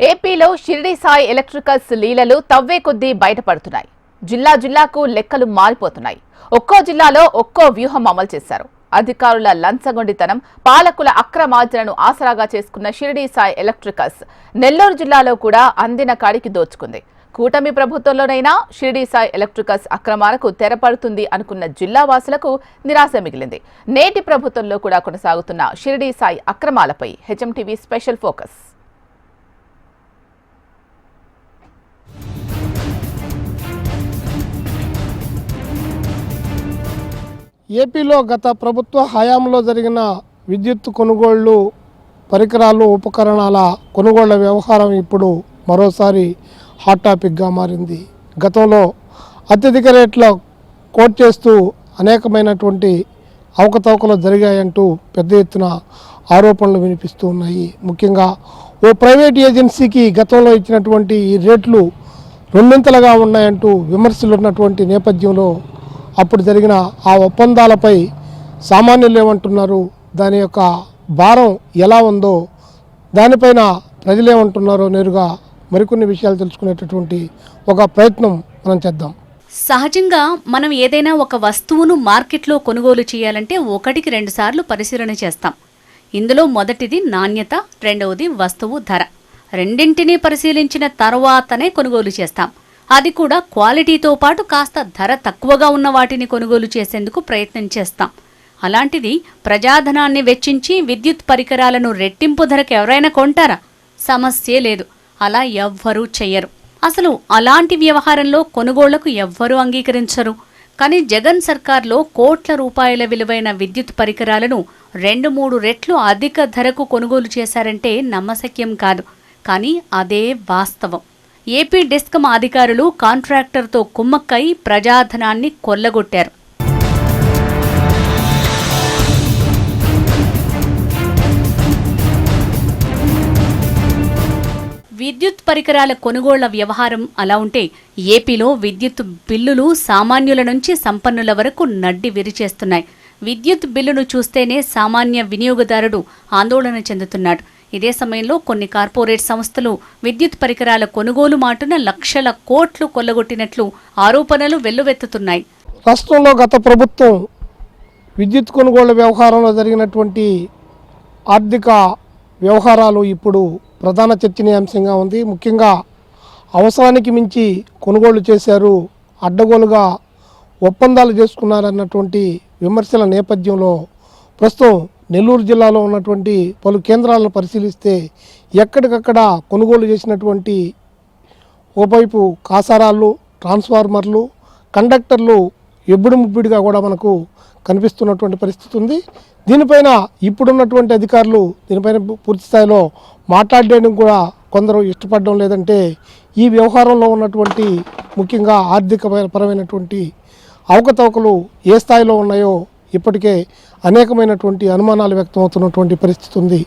ఏపీలో షిరిడి సాయి ఎలక్ట్రికల్స్ లీలలు తవ్వే కొద్దీ బయటపడుతున్నాయి. జిల్లాకు లెక్కలు మారిపోతున్నాయి. ఒక్కో జిల్లాలో ఒక్కో వ్యూహం అమలు చేశారు. అధికారుల లంచగొండితనం, పాలకుల అక్రమార్జనను ఆసరాగా చేసుకున్న షిరిడి సాయి ఎలక్ట్రికల్స్ నెల్లూరు జిల్లాలో కూడా అందిన కాడికి దోచుకుంది. కూటమి ప్రభుత్వంలోనైనా షిరిడి సాయి ఎలక్ట్రికల్స్ అక్రమాలకు తెరపడుతుంది అనుకున్న జిల్లా వాసులకు నిరాశ మిగిలింది. నేటి ప్రభుత్వంలో కూడా కొనసాగుతున్న షిరిడి సాయి అక్రమాలపై హెచ్ఎంటీవీ స్పెషల్ ఫోకస్. ఏపీలో గత ప్రభుత్వ హయాంలో జరిగిన విద్యుత్ కొనుగోళ్లు, పరికరాలు, ఉపకరణాల కొనుగోళ్ల వ్యవహారం ఇప్పుడు మరోసారి హాట్ టాపిక్గా మారింది. గతంలో అత్యధిక రేట్ల కోట్ చేస్తూ అనేకమైనటువంటి అవకతవకలు జరిగాయంటూ పెద్ద ఎత్తున ఆరోపణలు వినిపిస్తూ ఉన్నాయి. ముఖ్యంగా ఓ ప్రైవేట్ ఏజెన్సీకి గతంలో ఇచ్చినటువంటి ఈ రేట్లు రెండింతలుగా ఉన్నాయంటూ విమర్శలు ఉన్నటువంటి నేపథ్యంలో అప్పుడు జరిగిన ఆ ఒప్పందాలపై సామాన్యులు ఏమంటున్నారు, దాని యొక్క భారం ఎలా ఉందో, దానిపైన ప్రజలేమంటున్నారో నేరుగా మరికొన్ని విషయాలు తెలుసుకునేటటువంటి ఒక ప్రయత్నం మనం చేద్దాం. సహజంగా మనం ఏదైనా ఒక వస్తువును మార్కెట్లో కొనుగోలు చేయాలంటే 1-2 సార్లు పరిశీలన చేస్తాం. ఇందులో మొదటిది నాణ్యత, రెండవది వస్తువు ధర. రెండింటినీ పరిశీలించిన తర్వాతనే కొనుగోలు చేస్తాం. అది కూడా క్వాలిటీతో పాటు కాస్త ధర తక్కువగా ఉన్న వాటిని కొనుగోలు చేసేందుకు ప్రయత్నం చేస్తాం. అలాంటిది ప్రజాధనాన్ని వెచ్చించి విద్యుత్ పరికరాలను రెట్టింపు ధరకు ఎవరైనా కొంటారా? సమస్యే లేదు. అలా ఎవ్వరూ చెయ్యరు. అసలు అలాంటి వ్యవహారంలో కొనుగోళ్లకు ఎవ్వరూ అంగీకరించరు. కానీ జగన్ సర్కార్లో కోట్ల రూపాయల విలువైన విద్యుత్ పరికరాలను 2-3 రెట్లు అధిక ధరకు కొనుగోలు చేశారంటే నమ్మశక్యం కాదు. కానీ అదే వాస్తవం. ఏపీ డిస్కమ్ అధికారులు కాంట్రాక్టర్తో కుమ్మక్కై ప్రజాధనాన్ని కొల్లగొట్టారు. విద్యుత్ పరికరాల కొనుగోళ్ల వ్యవహారం అలా ఉంటే ఏపీలో విద్యుత్ బిల్లులు సామాన్యుల నుంచి సంపన్నుల వరకు నడ్డి విరిచేస్తున్నాయి. విద్యుత్ బిల్లును చూస్తేనే సామాన్య వినియోగదారుడు ఆందోళన చెందుతున్నాడు. ఇదే సమయంలో కొన్ని కార్పొరేట్ సంస్థలు విద్యుత్ పరికరాల కొనుగోలు మాటున లక్షల కోట్లు కొల్లగొట్టినట్లు ఆరోపణలు వెల్లువెత్తుతున్నాయి. రాష్ట్రంలో గత ప్రభుత్వం విద్యుత్ కొనుగోళ్ల వ్యవహారంలో జరిగినటువంటి ఆర్థిక వ్యవహారాలు ఇప్పుడు ప్రధాన చర్చనీయాంశంగా ఉంది. ముఖ్యంగా అవసరానికి మించి కొనుగోళ్లు చేశారు, అడ్డగోలుగా ఒప్పందాలు చేసుకున్నారన్నటువంటి విమర్శల నేపథ్యంలో ప్రస్తుతం నెల్లూరు జిల్లాలో ఉన్నటువంటి పలు కేంద్రాలను పరిశీలిస్తే ఎక్కడికక్కడ కొనుగోలు చేసినటువంటి ఓవైపు కాసారాలు, ట్రాన్స్ఫార్మర్లు, కండక్టర్లు ఎబ్బుడు ముబ్బిడిగా కూడా మనకు కనిపిస్తున్నటువంటి పరిస్థితి ఉంది. దీనిపైన ఇప్పుడున్నటువంటి అధికారులు దీనిపైన పూర్తి స్థాయిలో మాట్లాడడానికి కూడా కొందరు ఇష్టపడడం లేదంటే ఈ వ్యవహారంలో ఉన్నటువంటి ముఖ్యంగా ఆర్థిక పరమైనటువంటి అవకతవకలు ఏ స్థాయిలో ఉన్నాయో ఇప్పటికే అనేకమైనటువంటి అనుమానాలు వ్యక్తమవుతున్నటువంటి పరిస్థితి ఉంది.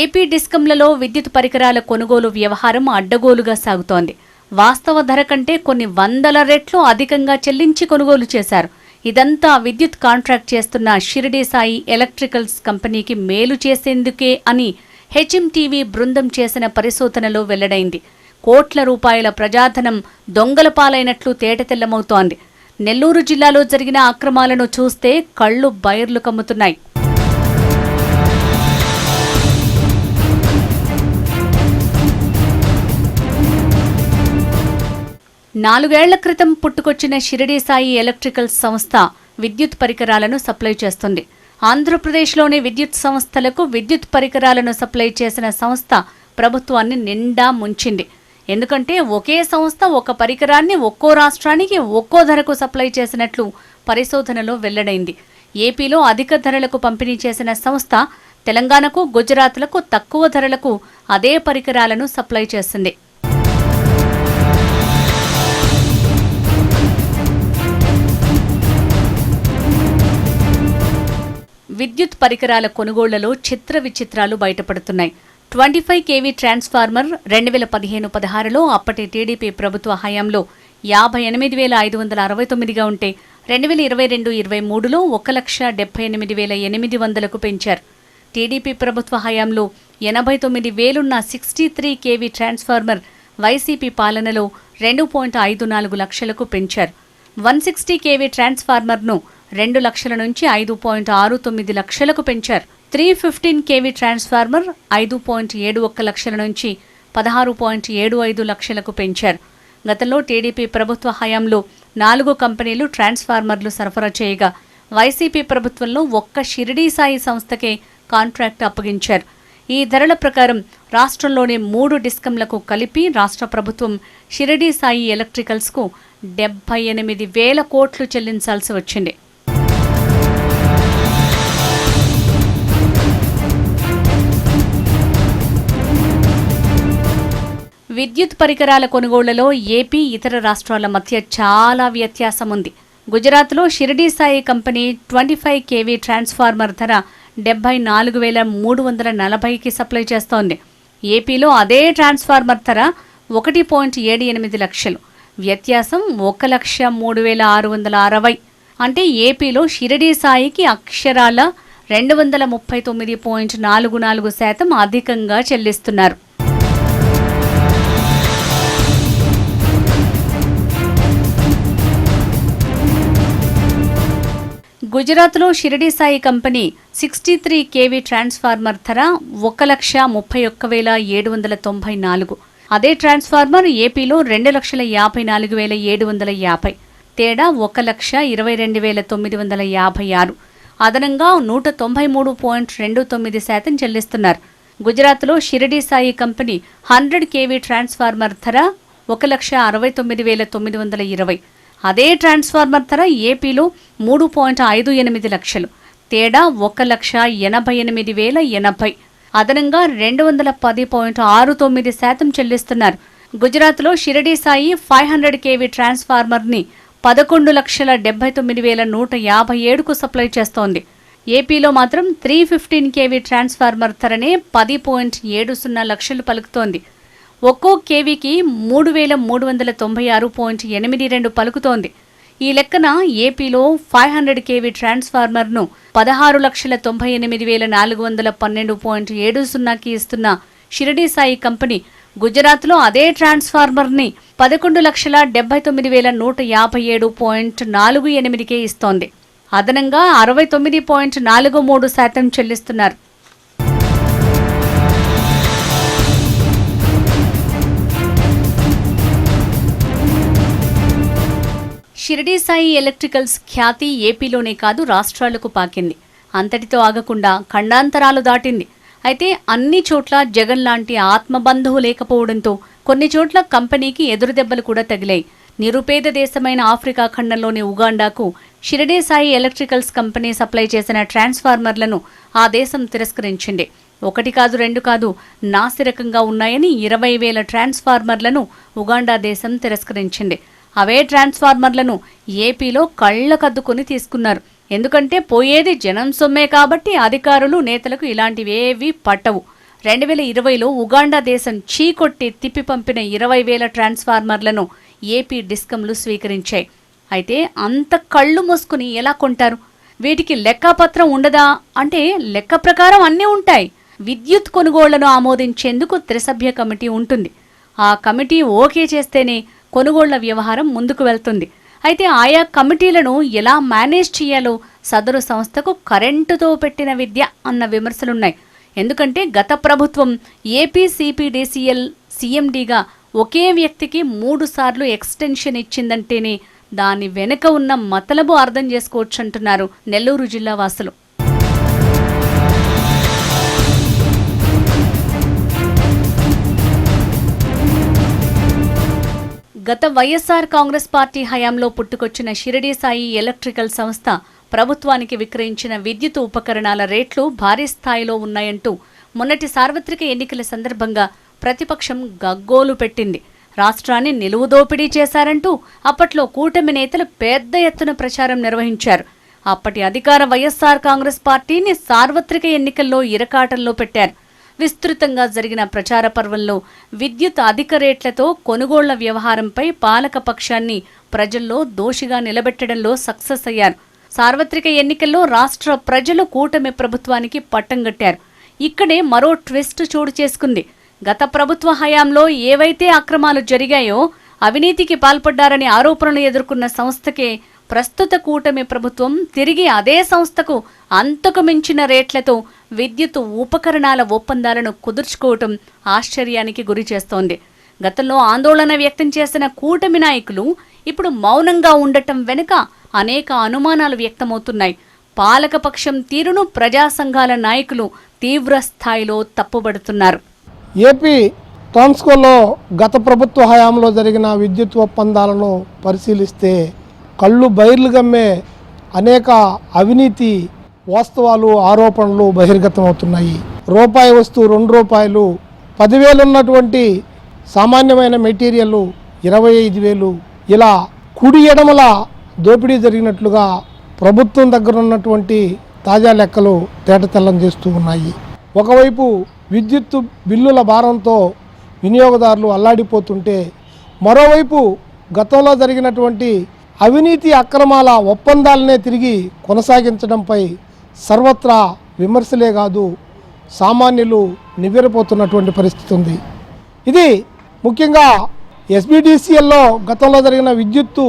ఏపీ డిస్కంలలో విద్యుత్ పరికరాల కొనుగోలు వ్యవహారం అడ్డగోలుగా సాగుతోంది. వాస్తవ ధర కంటే కొన్ని 100 రెట్లు అధికంగా చెల్లించి కొనుగోలు చేశారు. ఇదంతా విద్యుత్ కాంట్రాక్ట్ చేస్తున్న షిరిడి సాయి ఎలక్ట్రికల్స్ కంపెనీకి మేలు చేసేందుకే అని హెచ్ఎంటీవీ బృందం చేసిన పరిశోధనలో వెల్లడైంది. కోట్ల రూపాయల ప్రజాధనం దొంగల పాలైనట్లు తేటతెల్లమవుతోంది. నెల్లూరు జిల్లాలో జరిగిన అక్రమాలను చూస్తే కళ్ళు బైర్లు కమ్ముతున్నాయి. నాలుగేళ్ల క్రితం పుట్టుకొచ్చిన షిరిడి సాయి ఎలక్ట్రికల్స్ సంస్థ విద్యుత్ పరికరాలను సప్లై చేస్తుంది. ఆంధ్రప్రదేశ్లోని విద్యుత్ సంస్థలకు విద్యుత్ పరికరాలను సప్లై చేసిన సంస్థ ప్రభుత్వాన్ని నిండా ముంచింది. ఎందుకంటే ఒకే సంస్థ ఒక పరికరాన్ని ఒక్కో రాష్ట్రానికి ఒక్కో ధరకు సప్లై చేసినట్లు పరిశోధనలో వెల్లడైంది. ఏపీలో అధిక ధరలకు పంపిణీ చేసిన సంస్థ తెలంగాణకు, గుజరాత్లకు తక్కువ ధరలకు అదే పరికరాలను సప్లై చేసింది. విద్యుత్ పరికరాల కొనుగోళ్లలో చిత్ర విచిత్రాలు బయటపడుతున్నాయి. 25 kV ట్రాన్స్ఫార్మర్ 2015-16లో అప్పటి టీడీపీ ప్రభుత్వ హయాంలో 58,569గా ఉంటే 2022-23లో 1,78,800కు పెంచారు. టీడీపీ ప్రభుత్వ హయాంలో 89,000 63 kV ట్రాన్స్ఫార్మర్ వైసీపీ పాలనలో 2.54 లక్షలకు పెంచారు. 160 kV ట్రాన్స్ఫార్మర్ను 2 లక్షల నుంచి 5.69 లక్షలకు పెంచారు. 315 kV ట్రాన్స్ఫార్మర్ 5.71 లక్షల నుంచి 16.75 లక్షలకు పెంచారు. గతంలో టీడీపీ ప్రభుత్వ హయాంలో 4 కంపెనీలు ట్రాన్స్ఫార్మర్లు సరఫరా చేయగా వైసీపీ ప్రభుత్వంలో ఒక్క షిరిడీ సాయి సంస్థకే కాంట్రాక్ట్ అప్పగించారు. ఈ ధరల ప్రకారం రాష్ట్రంలోని 3 డిస్కంలకు కలిపి రాష్ట్ర ప్రభుత్వం షిరిడీ సాయి ఎలక్ట్రికల్స్కు 78,000 కోట్లు చెల్లించాల్సి వచ్చింది. విద్యుత్ పరికరాల కొనుగోళ్లలో ఏపీ ఇతర రాష్ట్రాల మధ్య చాలా వ్యత్యాసం ఉంది. గుజరాత్లో Shirdi Sai company 25 kV transformer ధర 74,340కి సప్లై చేస్తోంది. ఏపీలో అదే ట్రాన్స్ఫార్మర్ ధర 1.78 లక్షలు. వ్యత్యాసం 1,03,660. అంటే ఏపీలో షిరిడీ సాయికి అక్షరాల 239.44% అధికంగా చెల్లిస్తున్నారు. గుజరాత్లో Shirdi Sai company 63 kV transformer ధర 1,31,794. అదే ట్రాన్స్ఫార్మర్ ఏపీలో 2,54,750. తేడా 1,22,956. అదనంగా 193.29% చెల్లిస్తున్నారు. గుజరాత్లో Shirdi Sai company 100 kV transformer ధర 1,69,920. అదే ట్రాన్స్ఫార్మర్ ధర ఏపీలో 3.58 లక్షలు. తేడా 1,88,080. అదనంగా 210.69% చెల్లిస్తున్నారు. గుజరాత్లో షిరిడీ సాయి 500 kV ట్రాన్స్ఫార్మర్ని 11,79,157కు సప్లై చేస్తోంది. ఏపీలో మాత్రం 315 kV ట్రాన్స్ఫార్మర్ ధరనే 10.70 లక్షలు పలుకుతోంది. ఒక్కో కేవీకి 3,396.82 పలుకుతోంది. ఈ లెక్కన ఏపీలో 500 kV ట్రాన్స్ఫార్మర్ను 16,98,412.70కి ఇస్తున్న షిరిడీ సాయి కంపెనీ గుజరాత్లో అదే ట్రాన్స్ఫార్మర్ని 11,79,157.48కే ఇస్తోంది. అదనంగా 69.43% చెల్లిస్తున్నారు. షిరిడీ సాయి ఎలక్ట్రికల్స్ ఖ్యాతి ఏపీలోనే కాదు రాష్ట్రాలకు పాకింది. అంతటితో ఆగకుండా ఖండాంతరాలు దాటింది. అయితే అన్ని చోట్ల జగన్ లాంటి ఆత్మబంధువు లేకపోవడంతో కొన్ని చోట్ల కంపెనీకి ఎదురుదెబ్బలు కూడా తగిలాయి. నిరుపేద దేశమైన ఆఫ్రికా ఖండంలోని ఉగాండాకు Shirdi Sai electricals company supply చేసిన ట్రాన్స్ఫార్మర్లను ఆ దేశం తిరస్కరించింది. 1 కాదు 2 కాదు నాసిరకంగా ఉన్నాయని 20,000 ట్రాన్స్ఫార్మర్లను ఉగాండా దేశం తిరస్కరించింది. అవే ట్రాన్స్ఫార్మర్లను ఏపీలో కళ్ళకద్దుకొని తీసుకున్నారు. ఎందుకంటే పోయేది జనం సొమ్మే కాబట్టి అధికారులు నేతలకు ఇలాంటివేవీ పట్టవు. 2020లో ఉగాండా దేశం చీకొట్టి తిప్పి పంపిన 20,000 ట్రాన్స్ఫార్మర్లను ఏపీ డిస్కంలు స్వీకరించాయి. అయితే అంత కళ్ళు మూసుకుని ఎలా కొంటారు? వీటికి లెక్కపత్రం ఉండదా అంటే లెక్క ప్రకారం అన్నీ ఉంటాయి. విద్యుత్ కొనుగోళ్లను ఆమోదించేందుకు త్రిసభ్య కమిటీ ఉంటుంది. ఆ కమిటీ ఓకే చేస్తేనే కొనుగోళ్ల వ్యవహారం ముందుకు వెళ్తుంది. అయితే ఆయా కమిటీలను ఎలా మేనేజ్ చేయాలో సదరు సంస్థకు కరెంటుతో పెట్టిన విద్య అన్న విమర్శలున్నాయి. ఎందుకంటే గత ప్రభుత్వం ఏపీ సిపిడిసిఎల్ సీఎండీగా ఒకే వ్యక్తికి 3 సార్లు ఎక్స్టెన్షన్ ఇచ్చిందంటేనే దాని వెనుక ఉన్న మతలబు అర్థం చేసుకోవచ్చంటున్నారు నెల్లూరు జిల్లా వాసులు. గత వైఎస్ఆర్ కాంగ్రెస్ పార్టీ హయాంలో పుట్టుకొచ్చిన షిరిడీ సాయి ఎలక్ట్రికల్ సంస్థ ప్రభుత్వానికి విక్రయించిన విద్యుత్ ఉపకరణాల రేట్లు భారీ స్థాయిలో ఉన్నాయంటూ మొన్నటి సార్వత్రిక ఎన్నికల సందర్భంగా ప్రతిపక్షం గగ్గోలు పెట్టింది. రాష్ట్రాన్ని నిలువుదోపిడీ చేశారంటూ అప్పట్లో కూటమి నేతలు పెద్ద ఎత్తున ప్రచారం నిర్వహించారు. అప్పటి అధికార వైఎస్ఆర్ కాంగ్రెస్ పార్టీని సార్వత్రిక ఎన్నికల్లో ఇరకాటంలో పెట్టారు. విస్తృతంగా జరిగిన ప్రచార పర్వంలో విద్యుత్ అధిక రేట్లతో కొనుగోళ్ల వ్యవహారంపై పాలక పక్షాన్ని ప్రజల్లో దోషిగా నిలబెట్టడంలో సక్సెస్ అయ్యారు. సార్వత్రిక ఎన్నికల్లో రాష్ట్ర ప్రజలు కూటమి ప్రభుత్వానికి పట్టం కట్టారు. ఇక్కడే మరో ట్విస్ట్ చోటు చేసుకుంది. గత ప్రభుత్వ హయాంలో ఏవైతే అక్రమాలు జరిగాయో, అవినీతికి పాల్పడ్డారని ఆరోపణలు ఎదుర్కొన్న సంస్థకే ప్రస్తుత కూటమి ప్రభుత్వం తిరిగి అదే సంస్థకు అంతకు మించిన రేట్లతో విద్యుత్ ఉపకరణాల ఒప్పందాలను కుదుర్చుకోవటం ఆశ్చర్యానికి గురి చేస్తోంది. గతంలో ఆందోళన వ్యక్తం చేసిన కూటమి నాయకులు ఇప్పుడు మౌనంగా ఉండటం వెనుక అనేక అనుమానాలు వ్యక్తమవుతున్నాయి. పాలకపక్షం తీరును ప్రజా సంఘాల నాయకులు తీవ్ర స్థాయిలో తప్పుబడుతున్నారు. ఏపీ ట్రాన్స్కోలో గత ప్రభుత్వ హయాంలో జరిగిన విద్యుత్ ఒప్పందాలను పరిశీలిస్తే కళ్ళు బైర్లు గమ్మే అనేక అవినీతి వాస్తవాలు, ఆరోపణలు బహిర్గతమవుతున్నాయి. రూపాయి వస్తువు ₹2, 10,000 ఉన్నటువంటి సామాన్యమైన మెటీరియల్ 25,000, ఇలా కుడి ఎడమల దోపిడీ జరిగినట్లుగా ప్రభుత్వం దగ్గర ఉన్నటువంటి తాజా లెక్కలు తేటతెల్లం చేస్తూ ఉన్నాయి. ఒకవైపు విద్యుత్ బిల్లుల భారంతో వినియోగదారులు అల్లాడిపోతుంటే, మరోవైపు గతంలో జరిగినటువంటి అవినీతి అక్రమాల ఒప్పందాలనే తిరిగి కొనసాగించడంపై సర్వత్రా విమర్శలే కాదు, సామాన్యులు నివ్వెరపోతున్నటువంటి పరిస్థితి ఉంది. ఇది ముఖ్యంగా ఎస్బిడిసిఎల్లో గతంలో జరిగిన విద్యుత్తు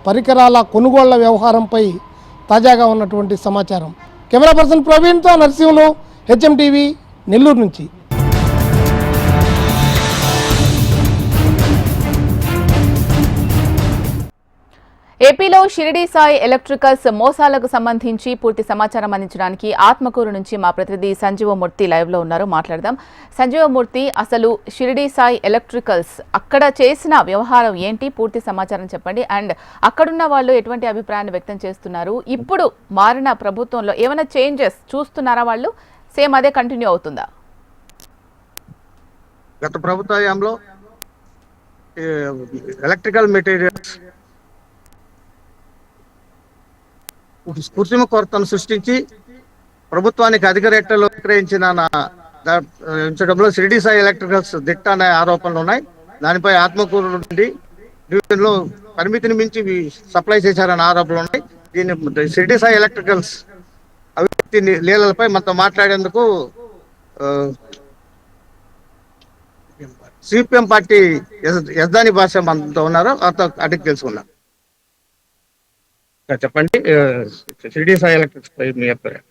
పరికరాల కొనుగోళ్ల వ్యవహారంపై తాజాగా ఉన్నటువంటి సమాచారం. కెమెరా పర్సన్ ప్రవీణ్తో నరసింహులు, హెచ్ఎంటీవీ, నెల్లూరు నుంచి. ఏపీలో షిరిడి సాయి ఎలక్ట్రికల్స్ మోసాలకు సంబంధించి పూర్తి సమాచారం అందించడానికి ఆత్మకూరు నుంచి మా ప్రతినిధి సంజీవమూర్తి లైవ్ లో ఉన్నారు. మాట్లాడదాం. సంజీవమూర్తి, అసలు షిరిడి సాయి ఎలక్ట్రికల్స్ అక్కడ చేసిన వ్యవహారం ఏంటి, పూర్తి సమాచారం చెప్పండి. అండ్ అక్కడున్న వాళ్ళు ఎటువంటి అభిప్రాయాన్ని వ్యక్తం చేస్తున్నారు? ఇప్పుడు మారిన ప్రభుత్వంలో ఏమైనా చేంజెస్ చూస్తున్నారా? వాళ్ళు సేమ్ అదే కంటిన్యూ అవుతుందా? గత ప్రభుత్వ హయాంలో ఎలక్ట్రికల్ మెటీరియల్స్ కృత్రిమ కొరతను సృష్టించి ప్రభుత్వానికి అధిక రేట్లలో విక్రయించడంలో షిరిడి సాయి ఎలక్ట్రికల్స్ దిట్ట అనే ఆరోపణలు ఉన్నాయి. దానిపై ఆత్మకూరు నుండి డివిజన్ లో పరిమితిని మించి సప్లై చేశారన్న ఆరోపణలు ఉన్నాయి. దీన్ని షిరిడి సాయి ఎలక్ట్రికల్స్ అవినీతి లీలలపై మనతో మాట్లాడేందుకు సిపిఎం పార్టీ యజ్దాని భాష మనతో ఉన్నారు. అడిగి తెలుసుకున్నాం. చెప్పండి, షిరిడి సాయి ఎలక్ట్రికల్స్ పై మీ అభిప్రాయం.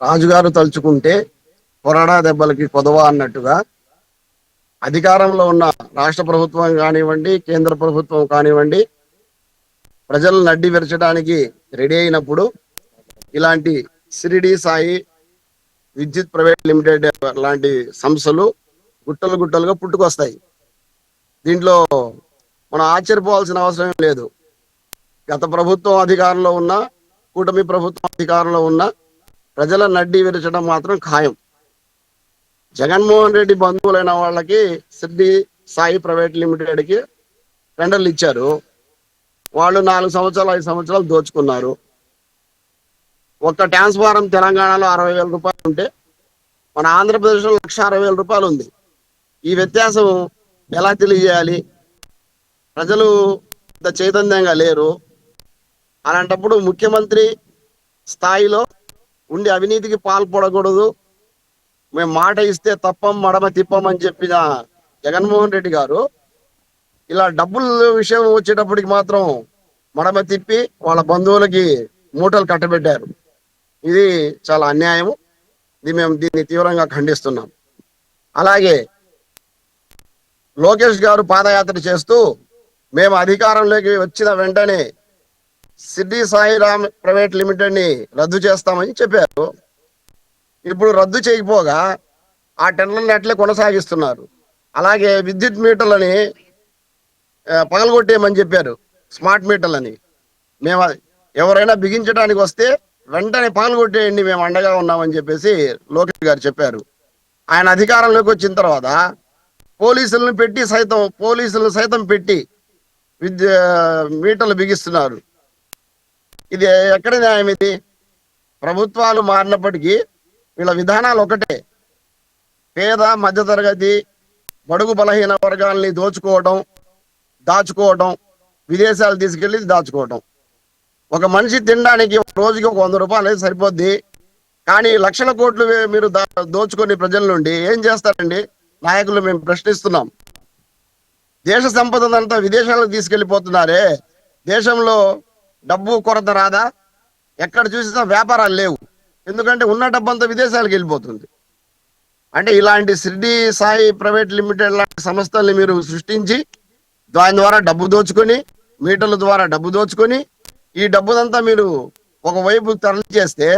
రాజుగారు తలుచుకుంటే కొరడా దెబ్బలకి కొదవా అన్నట్టుగా అధికారంలో ఉన్న రాష్ట్ర ప్రభుత్వం కానివ్వండి, కేంద్ర ప్రభుత్వం కానివ్వండి, ప్రజలను నడ్డి విరచడానికి రెడీ అయినప్పుడు ఇలాంటి షిరిడి సాయి విద్యుత్ ప్రైవేట్ లిమిటెడ్ లాంటి సంస్థలు గుట్టలుగా పుట్టుకొస్తాయి. దీంట్లో మనం ఆశ్చర్యపోవాల్సిన అవసరం లేదు. గత ప్రభుత్వం అధికారంలో ఉన్న, కూటమి ప్రభుత్వం అధికారంలో ఉన్న ప్రజల నడ్డి విరచడం మాత్రం ఖాయం. జగన్మోహన్ రెడ్డి బంధువులైన వాళ్ళకి షిరిడి సాయి ప్రైవేట్ లిమిటెడ్కి టెండర్లు ఇచ్చారు. వాళ్ళు 4 సంవత్సరాలు 5 సంవత్సరాలు దోచుకున్నారు. ఒక్క ట్రాన్స్ఫారం తెలంగాణలో 60,000 రూపాయలు ఉంటే మన ఆంధ్రప్రదేశ్లో 1,60,000 ఉంది. ఈ వ్యత్యాసం ఎలా తెలియజేయాలి? ప్రజలు ఇంత చైతన్యంగా లేరు. అలాంటప్పుడు ముఖ్యమంత్రి స్థాయిలో ఉండి అవినీతికి పాల్పడకూడదు, మేము మాట ఇస్తే తప్పం మడమ తిప్పం అని చెప్పిన జగన్మోహన్ రెడ్డి గారు ఇలా డబ్బుల విషయం వచ్చేటప్పటికి మాత్రం మడమ తిప్పి వాళ్ళ బంధువులకి మూటలు కట్టబెట్టారు. ఇది చాలా అన్యాయం. మేము దీన్ని తీవ్రంగా ఖండిస్తున్నాం. అలాగే లోకేష్ గారు పాదయాత్ర చేస్తూ మేము అధికారంలోకి వచ్చిన వెంటనే షిరిడి సాయిరామ్ ప్రైవేట్ లిమిటెడ్ ని రద్దు చేస్తామని చెప్పారు. ఇప్పుడు రద్దు చేయకపోగా ఆ టెండర్లను అట్లే కొనసాగిస్తున్నారు. అలాగే విద్యుత్ మీటర్లని పగలగొట్టేయమని చెప్పారు, స్మార్ట్ మీటర్లని. మేము ఎవరైనా బిగించడానికి వస్తే వెంటనే పగలగొట్టేయండి, మేము అండగా ఉన్నామని చెప్పేసి లోకేష్ గారు చెప్పారు. ఆయన అధికారంలోకి వచ్చిన తర్వాత పోలీసులను సైతం పెట్టి మీటర్లు బిగిస్తున్నారు. ఇది ఎక్కడ న్యాయం? ఇది ప్రభుత్వాలు మారినప్పటికీ వీళ్ళ విధానాలు ఒకటే. పేద మధ్యతరగతి బడుగు బలహీన వర్గాల్ని దాచుకోవడం, విదేశాలు తీసుకెళ్లి దాచుకోవడం. ఒక మనిషి తినడానికి రోజుకి ఒక 100 రూపాయలు అయితే సరిపోద్ది. కానీ లక్షల కోట్లు మీరు దోచుకొని ప్రజల నుండి ఏం చేస్తారండి నాయకులు? మేము ప్రశ్నిస్తున్నాం. దేశ సంపదనంతా విదేశాలకు తీసుకెళ్లిపోతున్నారే. దేశంలో డబ్బు కొరత రాదా? ఎక్కడ చూసినా వ్యాపారాలు లేవు. ఎందుకంటే ఉన్న డబ్బంతా విదేశాలకు వెళ్ళిపోతుంది. అంటే ఇలాంటి షిర్డీ సాయి ప్రైవేట్ లిమిటెడ్ లాంటి సంస్థల్ని మీరు సృష్టించి దాని ద్వారా డబ్బు దోచుకొని, మీటర్ల ద్వారా డబ్బు దోచుకొని, ఈ డబ్బునంతా మీరు ఒకవైపు తరలి చేస్తే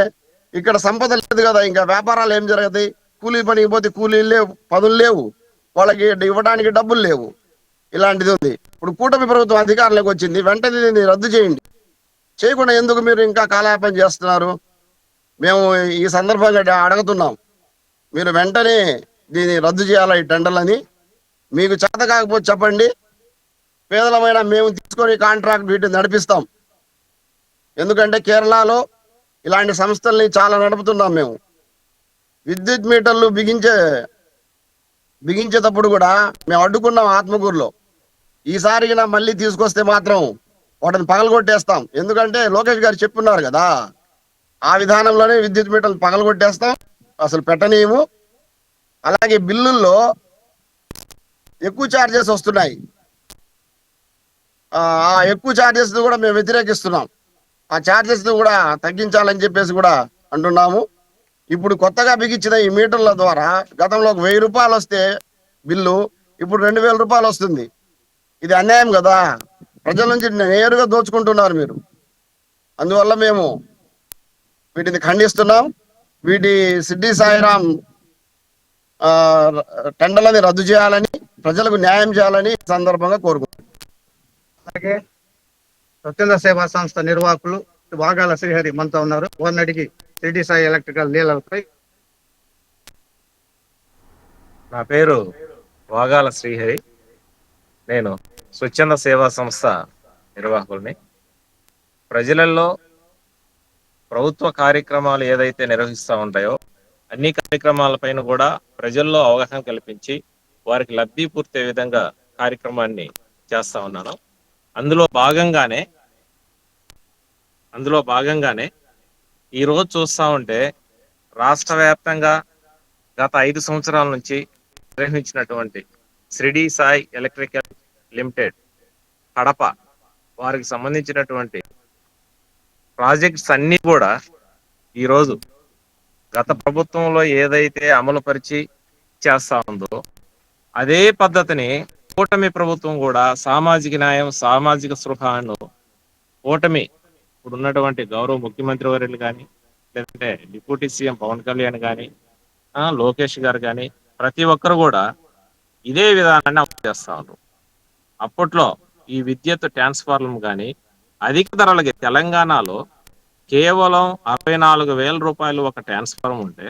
ఇక్కడ సంపద లేదు కదా, ఇంకా వ్యాపారాలు ఏం జరుగుతాయి? కూలీ పనికి పోతే కూలీలు లేవు, పనులు లేవు, వాళ్ళకి ఇవ్వడానికి డబ్బులు లేవు. ఇలాంటిది ఉంది. ఇప్పుడు కూటమి ప్రభుత్వం అధికారంలోకి వచ్చింది, వెంటనే దీన్ని రద్దు చేయండి. చేయకుండా ఎందుకు మీరు ఇంకా కాలయాపన చేస్తున్నారు? మేము ఈ సందర్భంగా అడుగుతున్నాం, మీరు వెంటనే దీన్ని రద్దు చేయాలి ఈ టెండర్లని. మీకు చేత కాకపోతే చెప్పండి, పేదలమైన మేము తీసుకొని కాంట్రాక్ట్ వీటిని నడిపిస్తాం. ఎందుకంటే కేరళలో ఇలాంటి సంస్థల్ని చాలా నడుపుతున్నాం మేము. విద్యుత్ మీటర్లు బిగించేటప్పుడు కూడా మేము అడ్డుకున్నాం ఆత్మకూరులో. ఈసారి మళ్ళీ తీసుకొస్తే మాత్రం వాటిని పగలగొట్టేస్తాం. ఎందుకంటే లోకేష్ గారు చెప్పున్నారు కదా, ఆ విధానంలోనే విద్యుత్ మీటర్లు పగలగొట్టేస్తాం, అసలు పెట్టనీయము. అలాగే బిల్లుల్లో ఎక్కువ ఛార్జెస్ వస్తున్నాయి. ఆ ఎక్కువ ఛార్జెస్ కూడా మేము వ్యతిరేకిస్తున్నాం. ఆ ఛార్జెస్ కూడా తగ్గించాలని చెప్పేసి కూడా అంటున్నాము. ఇప్పుడు కొత్తగా బిగించిన ఈ మీటర్ల ద్వారా గతంలో 1000 రూపాయలు వస్తే బిల్లు ఇప్పుడు 2000 రూపాయలు వస్తుంది. ఇది అన్యాయం కదా, ప్రజల నుంచి నేరుగా దోచుకుంటున్నారు మీరు. అందువల్ల మేము వీటిని ఖండిస్తున్నాం. వీటి షిర్డీ సాయిరాం టెండర్లని రద్దు చేయాలని, ప్రజలకు న్యాయం చేయాలని ఈ సందర్భంగా కోరుకుంటున్నాం. అలాగే స్వచ్ఛంద సేవా సంస్థ నిర్వాహకులు వాగాల శ్రీహరి మనతో ఉన్నారు. వారిని అడిగి షిర్డీ సాయి ఎలక్ట్రికల్ నీళ్ళపై. నా పేరు వాగాల శ్రీహరి. నేను స్వచ్ఛంద సేవా సంస్థ నిర్వాహకుల్ని. ప్రజలలో ప్రభుత్వ కార్యక్రమాలు ఏదైతే నిర్వహిస్తూ ఉంటాయో అన్ని కార్యక్రమాలపైన కూడా ప్రజల్లో అవగాహన కల్పించి వారికి లబ్ధి పూర్తే విధంగా కార్యక్రమాన్ని చేస్తా ఉన్నాను. అందులో భాగంగానే ఈరోజు చూస్తూ ఉంటే రాష్ట్ర వ్యాప్తంగా గత 5 సంవత్సరాల నుంచి నిర్వహించినటువంటి షిర్డీ సాయి ఎలక్ట్రికల్ లిమిటెడ్ కడప వారికి సంబంధించినటువంటి ప్రాజెక్ట్స్ అన్ని కూడా ఈరోజు గత ప్రభుత్వంలో ఏదైతే అమలు పరిచి చేస్తా ఉందో అదే పద్ధతిని కూటమి ప్రభుత్వం కూడా సామాజిక న్యాయం, సామాజిక స్పృహను కూటమి ఇప్పుడు ఉన్నటువంటి గౌరవ ముఖ్యమంత్రి వర్యులు కానీ, లేదంటే డిప్యూటీ సీఎం పవన్ కళ్యాణ్ కానీ, లోకేష్ గారు కానీ, ప్రతి ఒక్కరు కూడా ఇదే విధానాన్ని అమలు చేస్తా ఉన్నారు. అప్పట్లో ఈ విద్యుత్ ట్రాన్స్ఫార్మర్ కానీ అధిక ధరలకి తెలంగాణలో కేవలం 64,000 రూపాయలు ఒక ట్రాన్స్ఫార్మర్ ఉంటే,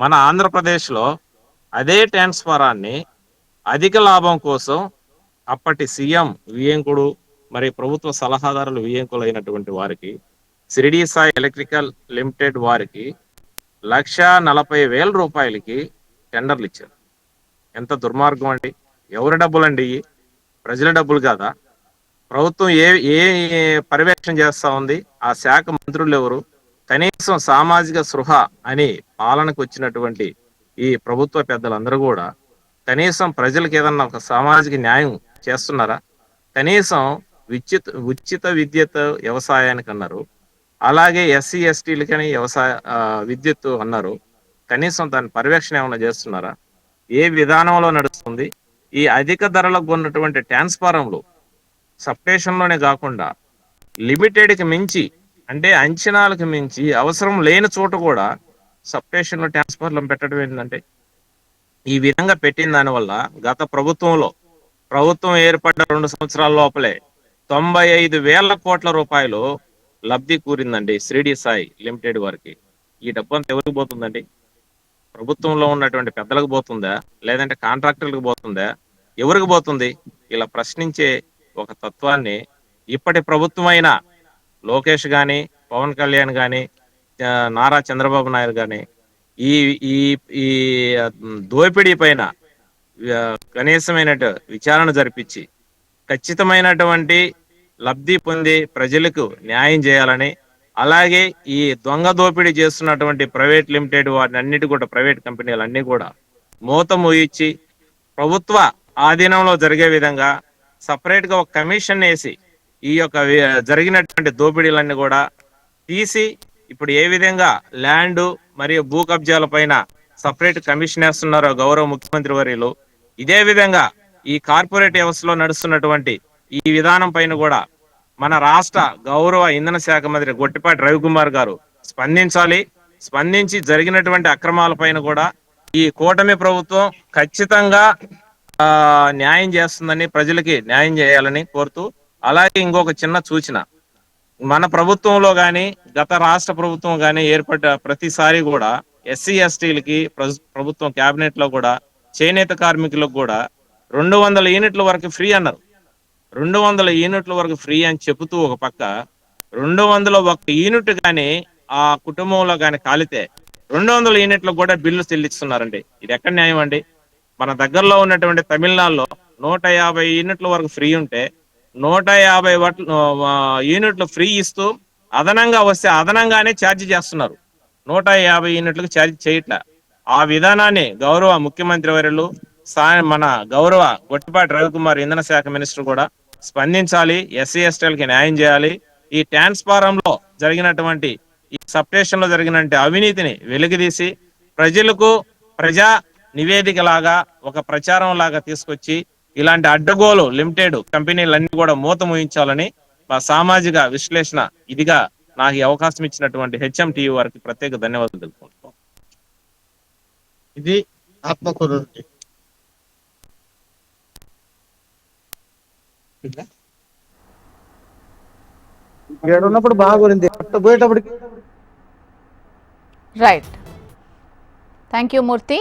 మన ఆంధ్రప్రదేశ్లో అదే ట్రాన్స్ఫారాన్ని అధిక లాభం కోసం అప్పటి సీఎం వియ్యంకుడు, మరి ప్రభుత్వ సలహాదారులు వియ్యంకులు అయినటువంటి వారికి షిర్డీ సాయి ఎలక్ట్రికల్ లిమిటెడ్ వారికి 1,40,000 రూపాయలకి టెండర్లు ఇచ్చారు. ఎంత దుర్మార్గం అండి! ఎవరి డబ్బులు అండి? ప్రజల డబ్బులు కాదా? ప్రభుత్వం ఏ పర్యవేక్షణ చేస్తా ఉంది? ఆ శాఖ మంత్రులు ఎవరు? కనీసం సామాజిక స్పృహ అని పాలనకు వచ్చినటువంటి ఈ ప్రభుత్వ పెద్దలందరూ కూడా కనీసం ప్రజలకు ఏదన్నా ఒక సామాజిక న్యాయం చేస్తున్నారా? కనీసం ఉచిత విద్యుత్ వ్యవసాయానికి అన్నారు, అలాగే ఎస్సీ ఎస్టీలకని విద్యుత్ అన్నారు. కనీసం దాని పర్యవేక్షణ ఏమైనా చేస్తున్నారా? ఏ విధానంలో నడుస్తుంది? ఈ అధిక ధరలకు ఉన్నటువంటి ట్రాన్స్ఫారంలు సబ్స్టేషన్లోనే కాకుండా లిమిటెడ్కి మించి, అంటే అంచనాలకు మించి అవసరం లేని చోట కూడా సబ్స్టేషన్లో ట్రాన్స్ఫార్మర్లు పెట్టడం ఏంటంటే, ఈ విధంగా పెట్టిన దానివల్ల గత ప్రభుత్వం ఏర్పడ్డ 2 సంవత్సరాల లోపలే 95,000 కోట్ల రూపాయలు లబ్ధి కూరిందండి షిర్డీ సాయి లిమిటెడ్ వారికి. ఈ డబ్బు అంతా ఎవరికి పోతుందండి? ప్రభుత్వంలో ఉన్నటువంటి పెద్దలకు పోతుందా, లేదంటే కాంట్రాక్టర్లకు పోతుందా, ఎవరికి పోతుంది? ఇలా ప్రశ్నించే ఒక తత్వాన్ని ఇప్పటి ప్రభుత్వమైన లోకేష్ గాని, పవన్ కళ్యాణ్ గాని, నారా చంద్రబాబు నాయుడు గాని ఈ ఈ ఈ దోపిడీ పైన కనీసమైన విచారణ జరిపించి ఖచ్చితమైనటువంటి లబ్ధి పొంది ప్రజలకు న్యాయం చేయాలని, అలాగే ఈ దొంగ దోపిడీ చేస్తున్నటువంటి ప్రైవేట్ లిమిటెడ్ వాటిని అన్నిటి కూడా, ప్రైవేట్ కంపెనీలు అన్ని కూడా మూత మూయించి ప్రభుత్వ ఆధీనంలో జరిగే విధంగా సపరేట్ గా ఒక కమిషన్ వేసి ఈ యొక్క జరిగినటువంటి దోపిడీలన్నీ కూడా తీసి, ఇప్పుడు ఏ విధంగా ల్యాండ్ మరియు భూ కబ్జాల పైన సపరేట్ కమిషన్ వేస్తున్నారో గౌరవ ముఖ్యమంత్రి వర్యులు, ఇదే విధంగా ఈ కార్పొరేట్ వ్యవస్థలో నడుస్తున్నటువంటి ఈ విధానం పైన కూడా మన రాష్ట్ర గౌరవ ఇంధన శాఖ మంత్రి గొట్టిపాటి రవికుమార్ గారు స్పందించాలి. స్పందించి జరిగినటువంటి అక్రమాల పైన కూడా ఈ కూటమి ప్రభుత్వం ఖచ్చితంగా న్యాయం చేస్తుందని, ప్రజలకి న్యాయం చేయాలని కోరుతూ, అలాగే ఇంకొక చిన్న సూచన, మన ప్రభుత్వంలో గాని గత రాష్ట్ర ప్రభుత్వం గాని ఏర్పడ్డ ప్రతిసారి కూడా ఎస్సీ ఎస్టీలకి ప్రభుత్వం కేబినెట్ లో కూడా చేనేత కార్మికులకు కూడా 200 యూనిట్ల వరకు ఫ్రీ అన్నారు. 200 యూనిట్ల వరకు ఫ్రీ అని చెబుతూ ఒక పక్క 201 యూనిట్ కానీ ఆ కుటుంబంలో కానీ కాలితే 200 యూనిట్లకు కూడా బిల్లు చెల్లిస్తున్నారండి. ఇది ఎక్కడ న్యాయం అండి? మన దగ్గరలో ఉన్నటువంటి తమిళనాడులో 150 యూనిట్ల వరకు ఫ్రీ ఉంటే 150 యూనిట్లు ఫ్రీ ఇస్తూ అదనంగా వస్తే అదనంగానే ఛార్జ్ చేస్తున్నారు. 150 యూనిట్లకు ఛార్జ్ చేయట్ల. ఆ విధానాన్ని గౌరవ ముఖ్యమంత్రి వర్యులు, మన గౌరవ గొట్టిపాటి రవికుమార్ ఇంధన శాఖ మినిస్టర్ కూడా స్పందించాలి. ఎస్సీ ఎస్టీలకి న్యాయం చేయాలి. ఈ ట్రాన్స్ఫారం లో జరిగినటువంటి, ఈ సబ్స్టేషన్ లో జరిగినటువంటి అవినీతిని వెలికితీసి ప్రజలకు ప్రజా నివేదిక లాగా, ఒక ప్రచారం లాగా తీసుకొచ్చి ఇలాంటి అడ్డగోలు లిమిటెడ్ కంపెనీలన్నీ కూడా మూత ముయించాలని మా సామాజిక విశ్లేషణ ఇదిగా నాకు ఈ అవకాశం ఇచ్చినటువంటి హెచ్ఎం టీవీ వారికి ప్రత్యేక ధన్యవాదాలు తెలుపుకుంటున్నాం. ఇది ఆత్మకూరు ఉన్నప్పుడు బాగుంది, పోయేటప్పటికి. రైట్, థ్యాంక్ యూ మూర్తి.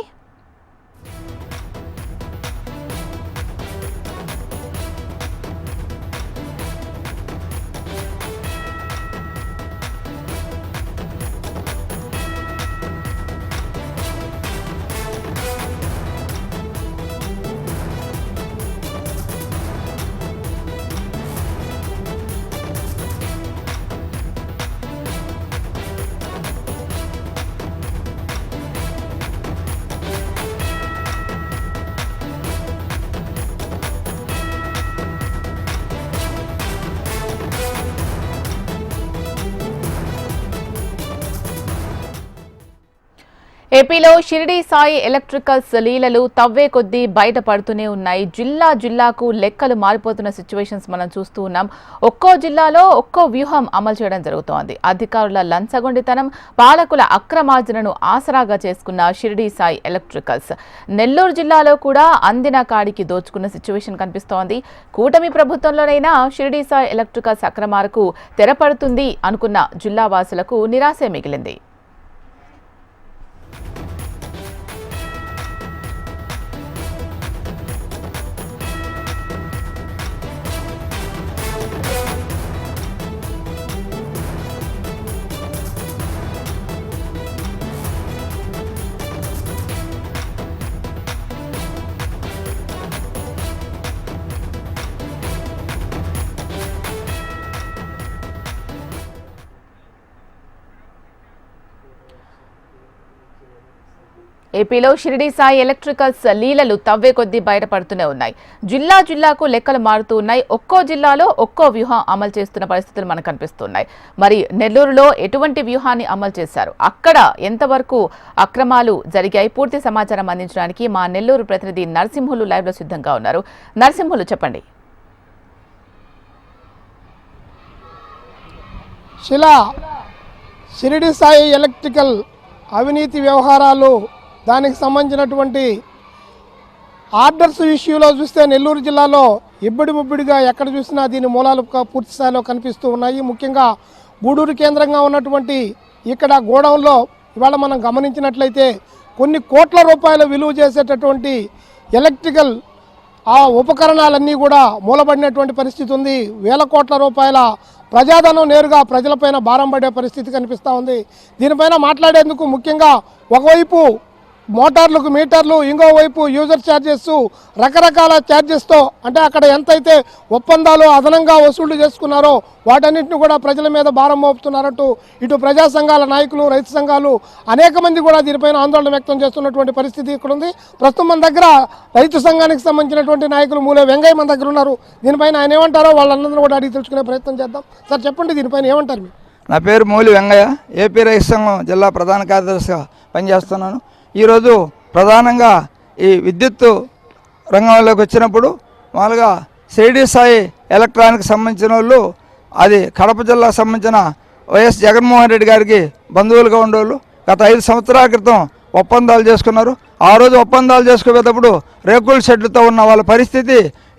ఏపీలో షిరిడి సాయి ఎలక్ట్రికల్స్ లీలలు తవ్వే కొద్దీ బయటపడుతూనే ఉన్నాయి. జిల్లా జిల్లాకు లెక్కలు మారిపోతున్న సిచ్యువేషన్స్ మనం చూస్తూ ఉన్నాం. ఒక్కో జిల్లాలో ఒక్కో వ్యూహం అమలు చేయడం జరుగుతోంది. అధికారుల లంచగొండితనం, పాలకుల అక్రమార్జనను ఆసరాగా చేసుకున్న షిరిడి సాయి ఎలక్ట్రికల్స్ నెల్లూరు జిల్లాలో కూడా అందిన కాడికి దోచుకున్న సిచ్యువేషన్ కనిపిస్తోంది. కూటమి ప్రభుత్వంలోనైనా షిరిడి సాయి ఎలక్ట్రికల్స్ అక్రమాలకు తెరపడుతుంది అనుకున్న జిల్లా వాసులకు నిరాశే మిగిలింది. ఏపీలో షిరిడి సాయి ఎలక్ట్రికల్స్ లీలలు తవ్వే కొద్దీ బయటపడుతూనే ఉన్నాయి. జిల్లా జిల్లాకు లెక్కలు మారుతూ ఉన్నాయి. ఒక్కో జిల్లాలో ఒక్కో వ్యూహం అమలు చేస్తున్న పరిస్థితులు మనకు కనిపిస్తున్నాయి. మరి నెల్లూరులో ఎటువంటి వ్యూహాన్ని అమలు చేశారు, అక్కడ ఎంతవరకు అక్రమాలు జరిగాయి, పూర్తి సమాచారం అందించడానికి మా నెల్లూరు ప్రతినిధి నరసింహులు లైవ్ లో సిద్ధంగా ఉన్నారు. నరసింహులు, చెప్పండి. షిరిడి సాయి ఎలక్ట్రికల్ అవినీతి వ్యవహారాలు, దానికి సంబంధించినటువంటి ఆర్డర్స్ ఇష్యూలో చూస్తే నెల్లూరు జిల్లాలో ఇబ్బడి ముబ్బడిగా ఎక్కడ చూసినా దీని మూలాలు పూర్తి స్థాయిలో కనిపిస్తూ ఉన్నాయి. ముఖ్యంగా గూడూరు కేంద్రంగా ఉన్నటువంటి ఇక్కడ గోడౌన్లో ఇవాళ మనం గమనించినట్లయితే కొన్ని కోట్ల రూపాయల విలువ చేసేటటువంటి ఎలక్ట్రికల్ ఆ ఉపకరణాలన్నీ కూడా మూలబడినటువంటి పరిస్థితి ఉంది. వేల కోట్ల రూపాయల ప్రజాధనం నేరుగా ప్రజలపైన భారం పడే పరిస్థితి కనిపిస్తూ ఉంది. దీనిపైన మాట్లాడేందుకు ముఖ్యంగా ఒకవైపు మోటార్లకు మీటర్లు, ఇంకోవైపు యూజర్ ఛార్జెస్, రకరకాల ఛార్జెస్తో అంటే అక్కడ ఎంతైతే ఒప్పందాలు అదనంగా వసూళ్లు చేసుకున్నారో వాటన్నింటిని కూడా ప్రజల మీద భారం మోపుతున్నారంటూ ఇటు ప్రజా సంఘాల నాయకులు, రైతు సంఘాలు అనేక మంది కూడా దీనిపైన ఆందోళన వ్యక్తం చేస్తున్నటువంటి పరిస్థితి ఇక్కడ ఉంది. ప్రస్తుతం మన దగ్గర రైతు సంఘానికి సంబంధించినటువంటి నాయకులు మూలే వెంగయ్య మన దగ్గర ఉన్నారు. దీనిపైన ఆయన ఏమంటారో వాళ్ళందరూ కూడా అడిగి తెలుసుకునే ప్రయత్నం చేద్దాం. సార్ చెప్పండి, దీనిపైన ఏమంటారు మీరు? నా పేరు మూలి వెంగయ్య, ఏపీ రైతు సంఘం జిల్లా ప్రధాన కార్యదర్శిగా పనిచేస్తున్నాను. ఈరోజు ప్రధానంగా ఈ విద్యుత్ రంగంలోకి వచ్చినప్పుడు మామూలుగా షిరిడి సాయి ఎలక్ట్రానిక్ సంబంధించిన వాళ్ళు, అది కడప జిల్లాకు సంబంధించిన వైఎస్ జగన్మోహన్ రెడ్డి గారికి బంధువులుగా ఉండేవాళ్ళు. గత 5 సంవత్సరాల క్రితం ఒప్పందాలు చేసుకున్నారు. ఆ రోజు ఒప్పందాలు చేసుకునేటప్పుడు రేకుల షెడ్లతో ఉన్న వాళ్ళ పరిస్థితి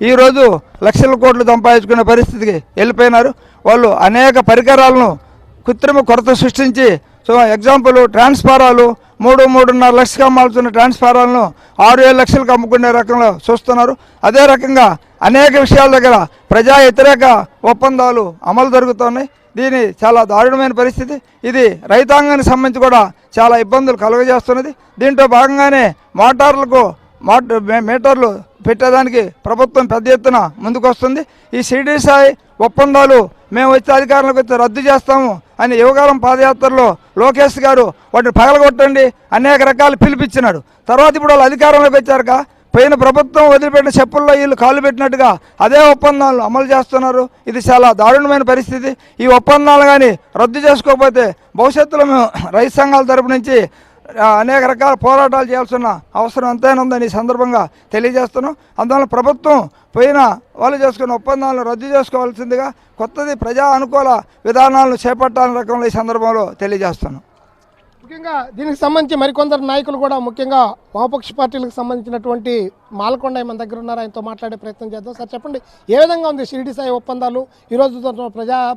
ఈరోజు లక్షల కోట్లు సంపాదించుకునే పరిస్థితికి వెళ్ళిపోయినారు. వాళ్ళు అనేక పరికరాలను కృత్రిమ కొరత సృష్టించి, సో ఎగ్జాంపుల్ ట్రాన్స్ఫారాలు 3-3.5 లక్షలకు అమ్మాల్సిన ట్రాన్స్ఫారాలను 6-7 లక్షలకు అమ్ముకునే రకంలో చూస్తున్నారు. అదే రకంగా అనేక విషయాల దగ్గర ప్రజా వ్యతిరేక ఒప్పందాలు అమలు జరుగుతున్నాయి. దీని చాలా దారుణమైన పరిస్థితి. ఇది రైతాంగానికి సంబంధించి కూడా చాలా ఇబ్బందులు కలుగజేస్తున్నది. దీంట్లో భాగంగానే మీటర్లు పెట్టేదానికి ప్రభుత్వం పెద్ద ఎత్తున ముందుకు వస్తుంది. ఈ షిరిడి సాయి ఒప్పందాలు మేము వచ్చి అధికారంలోకి వచ్చి రద్దు చేస్తాము అని యువకాలం పాదయాత్రలో లోకేష్ గారు వాటిని పగలగొట్టండి అనేక రకాలు పిలిపించినాడు. తర్వాత ఇప్పుడు వాళ్ళు అధికారంలోకి వచ్చారుగా పోయిన ప్రభుత్వం వదిలిపెట్టిన చెప్పుల్లో వీళ్ళు కాళ్ళు పెట్టినట్టుగా అదే ఒప్పందాలు అమలు చేస్తున్నారు. ఇది చాలా దారుణమైన పరిస్థితి. ఈ ఒప్పందాలు కానీ రద్దు చేసుకోకపోతే భవిష్యత్తులో మేము రైతు సంఘాల తరపు నుంచి అనేక రకాల పోరాటాలు చేయాల్సిన అవసరం ఎంతైనా ఉందని ఈ సందర్భంగా తెలియజేస్తున్నాం. అందువల్ల ప్రభుత్వం పోయిన వాళ్ళు చేసుకున్న ఒప్పందాలను రద్దు చేసుకోవాల్సిందిగా కొత్తది ప్రజా అనుకూల విధానాలను చేపట్టాలని రకంలో ఈ సందర్భంలో తెలియజేస్తున్నాం. ముఖ్యంగా దీనికి సంబంధించి మరికొందరు నాయకులు కూడా ముఖ్యంగా వామపక్ష పార్టీలకు సంబంధించినటువంటి మాలకొండ మన దగ్గర ఉన్నారు. ఆయనతో మాట్లాడే ప్రయత్నం చేద్దాం. సార్ చెప్పండి, ఏ విధంగా ఉంది షిరిడి సాయి ఒప్పందాలు ఈరోజు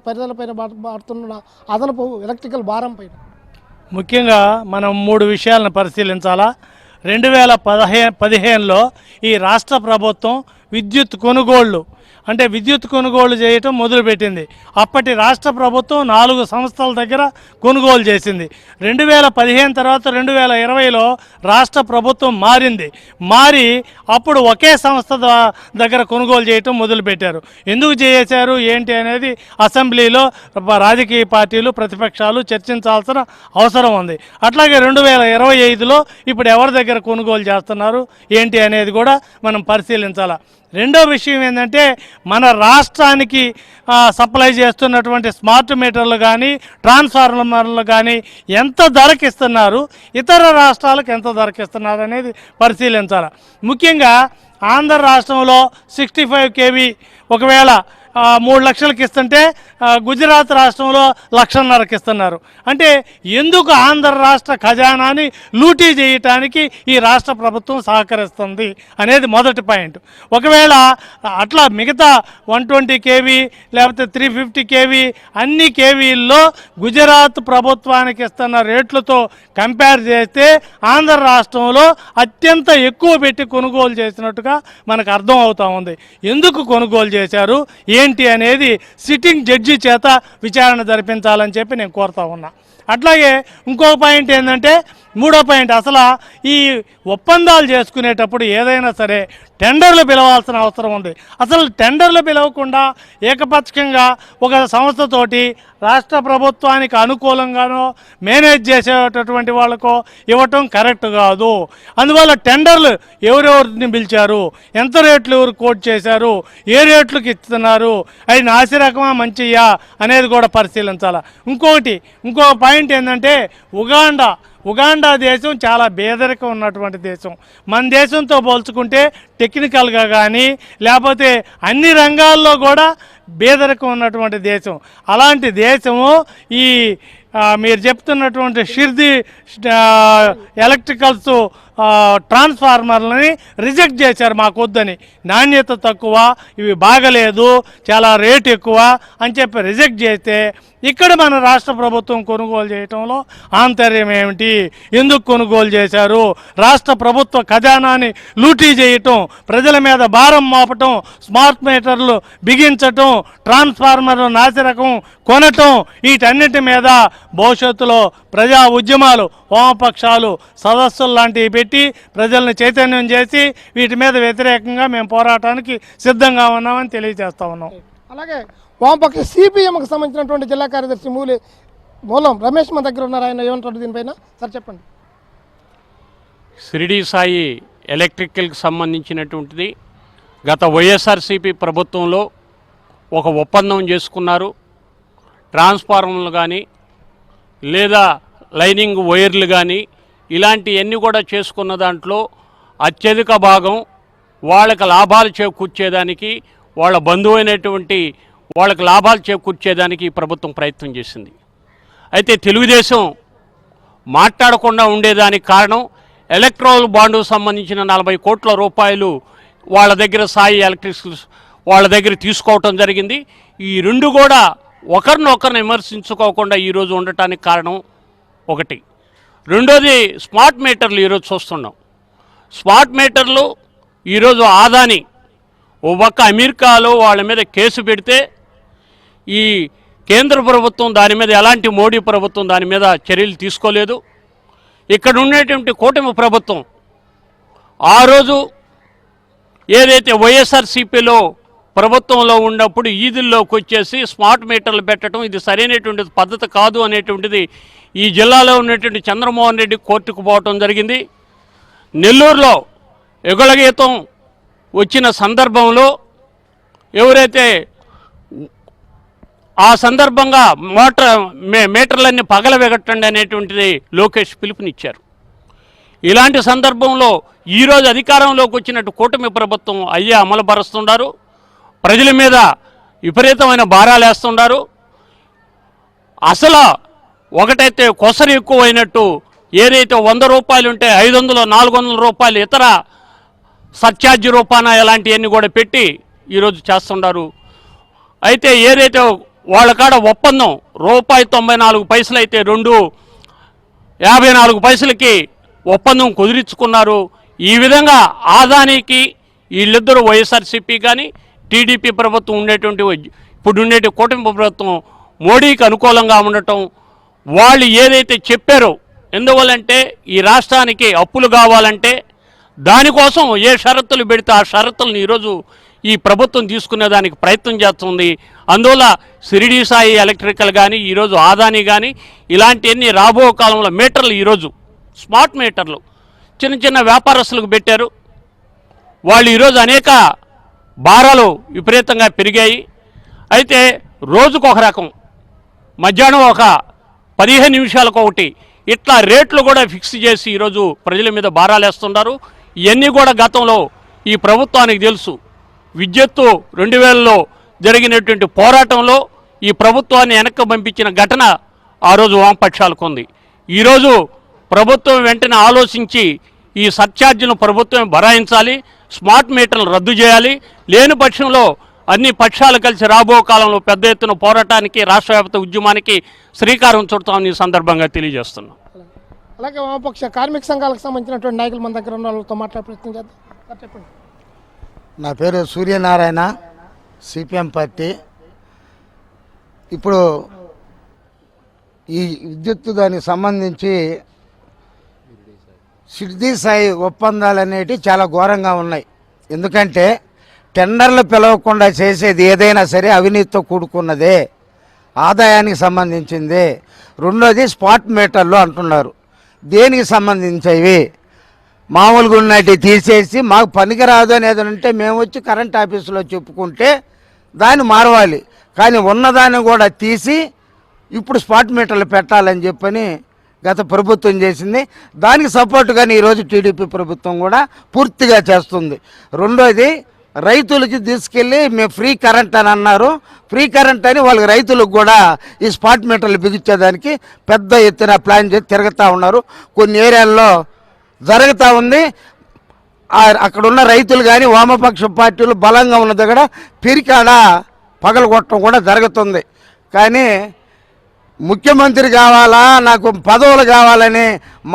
ప్రజలపైన పడుతున్న అదనపు ఎలక్ట్రికల్ భారం పైన? ముఖ్యంగా మనం 3 విషయాలను పరిశీలించాలా. 2015లో ఈ రాష్ట్ర ప్రభుత్వం విద్యుత్ కొనుగోళ్లు చేయటం మొదలుపెట్టింది. అప్పటి రాష్ట్ర ప్రభుత్వం 4 సంస్థల దగ్గర కొనుగోలు చేసింది. 2015 తర్వాత 2020లో రాష్ట్ర ప్రభుత్వం మారి అప్పుడు ఒకే సంస్థ దగ్గర కొనుగోలు చేయటం మొదలుపెట్టారు. ఎందుకు చేశారు ఏంటి అనేది అసెంబ్లీలో రాజకీయ పార్టీలు, ప్రతిపక్షాలు చర్చించాల్సిన అవసరం ఉంది. అట్లాగే 2025లో ఇప్పుడు ఎవరి దగ్గర కొనుగోలు చేస్తున్నారు ఏంటి అనేది కూడా మనం పరిశీలించాలి. రెండో విషయం ఏంటంటే మన రాష్ట్రానికి సప్లై చేస్తున్నటువంటి స్మార్ట్ మీటర్లు కానీ ట్రాన్స్ఫార్మర్లు కానీ ఎంత ధరకిస్తున్నారు, ఇతర రాష్ట్రాలకు ఎంత ధరకిస్తున్నారు అనేది పరిశీలించాలి. ముఖ్యంగా ఆంధ్ర రాష్ట్రంలో 65 kV ఒకవేళ 3 లక్షలకి ఇస్తుంటే గుజరాత్ రాష్ట్రంలో 1,50,000కి ఇస్తున్నారు. అంటే ఎందుకు ఆంధ్ర రాష్ట్ర ఖజానాని లూటీ చేయటానికి ఈ రాష్ట్ర ప్రభుత్వం సహకరిస్తుంది అనేది మొదటి పాయింట్. ఒకవేళ అట్లా మిగతా 120 kV లేకపోతే 350 kV అన్ని కేవీల్లో గుజరాత్ ప్రభుత్వానికి ఇస్తున్న రేట్లతో కంపేర్ చేస్తే ఆంధ్ర రాష్ట్రంలో అత్యంత ఎక్కువ పెట్టి కొనుగోలు చేసినట్టుగా మనకు అర్థం అవుతా ఉంది. ఎందుకు కొనుగోలు చేశారు ఏంటి అనేది సిట్టింగ్ జడ్జి చేత విచారణ జరిపించాలని చెప్పి నేను కోరుతా ఉన్నా. అట్లాగే ఇంకో పాయింట్ ఏంటంటే, మూడో పాయింట్, అసలు ఈ ఒప్పందాలు చేసుకునేటప్పుడు ఏదైనా సరే టెండర్లు పిలవాల్సిన అవసరం ఉంది. అసలు టెండర్లు పిలవకుండా ఏకపక్షంగా ఒక సంస్థతోటి రాష్ట్ర ప్రభుత్వానికి అనుకూలంగానో మేనేజ్ చేసేటటువంటి వాళ్ళకో ఇవ్వటం కరెక్ట్ కాదు. అందువల్ల టెండర్లు ఎవరెవరిని పిలిచారు, ఎంత రేట్లు ఎవరు కోట్ చేశారు, ఏ రేట్లకు ఇస్తున్నారు, అవి నాసి రకమా మంచియా అనేది కూడా పరిశీలించాలి. ఇంకో పాయింట్ ఏంటంటే, ఉగాండా దేశం చాలా పేదరికం ఉన్నటువంటి దేశం. మన దేశంతో పోల్చుకుంటే టెక్నికల్గా కానీ లేకపోతే అన్ని రంగాల్లో కూడా పేదరికం ఉన్నటువంటి దేశం. అలాంటి దేశము ఈ మీరు చెప్తున్నటువంటి షిరిడి ఎలక్ట్రికల్స్ ట్రాన్స్ఫార్మర్లని రిజెక్ట్ చేశారు మాకు వద్దని. నాణ్యత తక్కువ, ఇవి బాగలేదు, చాలా రేటు ఎక్కువ అని చెప్పి రిజెక్ట్ చేస్తే ఇక్కడ మన రాష్ట్ర ప్రభుత్వం కొనుగోలు చేయటంలో ఆంతర్యం ఏమిటి, ఎందుకు కొనుగోలు చేశారు, రాష్ట్ర ప్రభుత్వ ఖజానాని లూటీ చేయటం, ప్రజల మీద భారం మోపటం, స్మార్ట్ మీటర్లు బిగించటం, ట్రాన్స్ఫార్మర్లు నాసిరకం కొనటం, వీటన్నిటి మీద భవిష్యత్తులో ప్రజా ఉద్యమాలు వామపక్షాలు సదస్సులు లాంటివి పెట్టి ప్రజల్ని చైతన్యం చేసి వీటి మీద వ్యతిరేకంగా మేము పోరాటానికి సిద్ధంగా ఉన్నామని తెలియజేస్తా ఉన్నాం. అలాగే వామపక్ష సిపిఎంకి సంబంధించినటువంటి జిల్లా కార్యదర్శి మూలం రమేష్ మన దగ్గర ఉన్నారు. ఆయన ఏమంటారు దీనిపైన? సార్ చెప్పండి. షిరిడి సాయి ఎలక్ట్రికల్కి సంబంధించినటువంటిది గత వైఎస్ఆర్సీపీ ప్రభుత్వంలో ఒక ఒప్పందం చేసుకున్నారు. ట్రాన్స్ఫార్మర్లు కానీ లేదా లైనింగ్ వైర్లు కానీ ఇలాంటివన్నీ కూడా చేసుకున్న దాంట్లో అత్యధిక భాగం వాళ్ళకి లాభాలు చేకూర్చేదానికి, వాళ్ళ బంధువైనటువంటి వాళ్ళకి లాభాలు చేకూర్చేదానికి ఈ ప్రభుత్వం ప్రయత్నం చేసింది. అయితే తెలుగుదేశం మాట్లాడకుండా ఉండేదానికి కారణం ఎలక్ట్రల్ బాండుకు సంబంధించిన 40 కోట్ల రూపాయలు వాళ్ళ దగ్గర సాయి ఎలక్ట్రికల్స్ వాళ్ళ దగ్గర తీసుకోవటం జరిగింది. ఈ రెండు కూడా ఒకరినొకరిని విమర్శించుకోకుండా ఈరోజు ఉండటానికి కారణం ఒకటి. రెండోది స్మార్ట్ మీటర్లు ఈరోజు చూస్తున్నాం. స్మార్ట్ మీటర్లు ఈరోజు ఆదాని ఓ పక్క అమెరికాలో వాళ్ళ మీద కేసు పెడితే ఈ కేంద్ర ప్రభుత్వం దాని మీద ఎలాంటి మోడీ ప్రభుత్వం దాని మీద చర్యలు తీసుకోలేదు. ఇక్కడ ఉండేటువంటి కూటమి ప్రభుత్వం ఆ రోజు ఏదైతే వైఎస్ఆర్సీపీలో ప్రభుత్వంలో ఉన్నప్పుడు ఈదుల్లోకి వచ్చేసి స్మార్ట్ మీటర్లు పెట్టడం ఇది సరైనటువంటి పద్ధతి కాదు అనేటువంటిది ఈ జిల్లాలో ఉన్నటువంటి చంద్రమోహన్ రెడ్డి కోర్టుకు పోవటం జరిగింది. నెల్లూరులో యుగళగీతం వచ్చిన సందర్భంలో ఎవరైతే ఆ సందర్భంగా మీటర్లన్నీ పగలవెగట్టండి అనేటువంటిది లోకేష్ పిలుపునిచ్చారు. ఇలాంటి సందర్భంలో ఈరోజు అధికారంలోకి వచ్చినట్టు కూటమి ప్రభుత్వం అయ్యే అమలుపరుస్తున్నారు. ప్రజల మీద విపరీతమైన భారాలు వేస్తున్నారు. అసలు ఒకటైతే కొసరు ఎక్కువైనట్టు ఏదైతే 100 రూపాయలు ఉంటే 500 400 రూపాయలు ఇతర సర్ఛార్జీ రూపాన ఇలాంటివన్నీ కూడా పెట్టి ఈరోజు చేస్తున్నారు. అయితే ఏదైతే వాళ్ళ కాడ ఒప్పందం ₹1.94 అయితే 2.54 పైసలకి ఒప్పందం కుదిరించుకున్నారు. ఈ విధంగా ఆదానికి వీళ్ళిద్దరూ వైఎస్ఆర్సీపీ కానీ టీడీపీ ప్రభుత్వం ఉండేటువంటి ఇప్పుడు ఉండే కూటమి ప్రభుత్వం మోడీకి అనుకూలంగా ఉండటం, వాళ్ళు ఏదైతే చెప్పారో ఎందువల్లంటే ఈ రాష్ట్రానికి అప్పులు కావాలంటే దానికోసం ఏ షరతులు పెడితే ఆ షరతులను ఈరోజు ఈ ప్రభుత్వం తీసుకునే దానికి ప్రయత్నం చేస్తుంది. అందువల్ల షిరిడి సాయి ఎలక్ట్రికల్ కానీ ఈరోజు ఆదాని కానీ ఇలాంటివన్నీ రాబో కాలంలో మీటర్లు ఈరోజు స్మార్ట్ మీటర్లు చిన్న చిన్న వ్యాపారస్తులకు పెట్టారు. వాళ్ళు ఈరోజు అనేక భారాలు విపరీతంగా పెరిగాయి. అయితే రోజుకు ఒక రకం, మధ్యాహ్నం ఒక 15 నిమిషాలకు ఒకటి, ఇట్లా రేట్లు కూడా ఫిక్స్ చేసి ఈరోజు ప్రజల మీద భారాలు వేస్తున్నారు. ఇవన్నీ కూడా గతంలో ఈ ప్రభుత్వానికి తెలుసు. విద్యుత్తు 2000లో జరిగినటువంటి పోరాటంలో ఈ ప్రభుత్వాన్ని వెనక్కి పంపించిన ఘటన ఆ రోజు వామపక్షాలకు ఉంది. ఈరోజు ప్రభుత్వం వెంటనే ఆలోచించి ఈ సర్ఛార్జీలను ప్రభుత్వం భరాయించాలి, స్మార్ట్ మీటర్లు రద్దు చేయాలి. లేని పక్షంలో అన్ని పక్షాలు కలిసి రాబో కాలంలో పెద్ద ఎత్తున పోరాటానికి రాష్ట్ర వ్యాప్త ఉద్యమానికి శ్రీకారం చుడతామని ఈ సందర్భంగా తెలియజేస్తున్నాం. అలాగే వామపక్ష కార్మిక సంఘాలకు సంబంధించినటువంటి నాయకులు మన దగ్గర ఉన్న వాళ్ళతో మాట్లాడే ప్రయత్నం చేద్దాం. చెప్పండి. నా పేరు సూర్యనారాయణ, సిపిఎం పార్టీ. ఇప్పుడు ఈ విద్యుత్తు దానికి సంబంధించి షిరిడి సాయి ఒప్పందాలు అనేటివి చాలా ఘోరంగా ఉన్నాయి. ఎందుకంటే టెండర్లు పిలవకుండా చేసేది ఏదైనా సరే అవినీతితో కూడుకున్నదే, ఆదాయానికి సంబంధించింది. రెండోది స్పాట్ మీటర్లు అంటున్నారు. దేనికి సంబంధించేవి? మామూలుగా ఉన్నట్టు తీసేసి మాకు పనికిరాదు అనేది ఉంటే మేము వచ్చి కరెంట్ ఆఫీసులో చెప్పుకుంటే దాన్ని మారవాలి. కానీ ఉన్నదాన్ని కూడా తీసి ఇప్పుడు స్పాట్ మీటర్లు పెట్టాలని చెప్పని గత ప్రభుత్వం చేసింది. దానికి సపోర్టుగానే ఈరోజు టీడీపీ ప్రభుత్వం కూడా పూర్తిగా చేస్తుంది. రెండోది రైతులకి తీసుకెళ్ళి మేము ఫ్రీ కరెంట్ అని అన్నారు. ఫ్రీ కరెంట్ అని వాళ్ళకి రైతులకు కూడా ఈ స్పాట్ మీటర్లు బిగించేదానికి పెద్ద ఎత్తున ప్లాన్ చేసి తిరుగుతూ ఉన్నారు. కొన్ని ఏరియాల్లో జరుగుతూ ఉంది. అక్కడున్న రైతులు కానీ వామపక్ష పార్టీలు బలంగా ఉన్న దగ్గర పిరికాడ పగలగొట్టడం కూడా జరుగుతుంది. కానీ ముఖ్యమంత్రి కావాలా, నాకు పదవులు కావాలని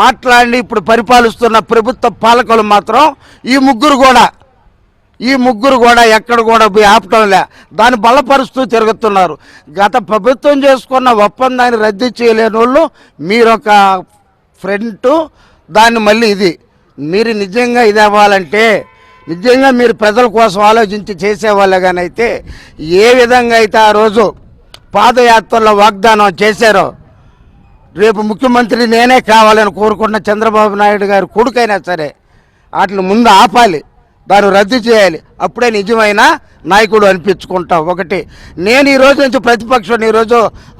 మాట్లాడి ఇప్పుడు పరిపాలిస్తున్న ప్రభుత్వ పాలకులు మాత్రం ఈ ముగ్గురు కూడా ఎక్కడ కూడా ఆపటం లే, దాన్ని బలపరుస్తూ తిరుగుతున్నారు. గత ప్రభుత్వం చేసుకున్న ఒప్పందాన్ని రద్దు చేయలేని వాళ్ళు మీరొక ఫ్రంట్, దాన్ని మళ్ళీ ఇది. మీరు నిజంగా ఇది అవ్వాలంటే, నిజంగా మీరు ప్రజల కోసం ఆలోచించి చేసేవాళ్ళగానైతే ఏ విధంగా అయితే ఆ రోజు పాదయాత్రలో వాగ్దానం చేశారో, రేపు ముఖ్యమంత్రి నేనే కావాలని కోరుకున్న చంద్రబాబు నాయుడు గారు కొడుకైనా సరే వాటిని ముందు ఆపాలి, దాన్ని రద్దు చేయాలి. అప్పుడే నిజమైన నాయకుడు అనిపించుకుంటాం. ఒకటి, నేను ఈరోజు నుంచి ప్రతిపక్షం, ఈరోజు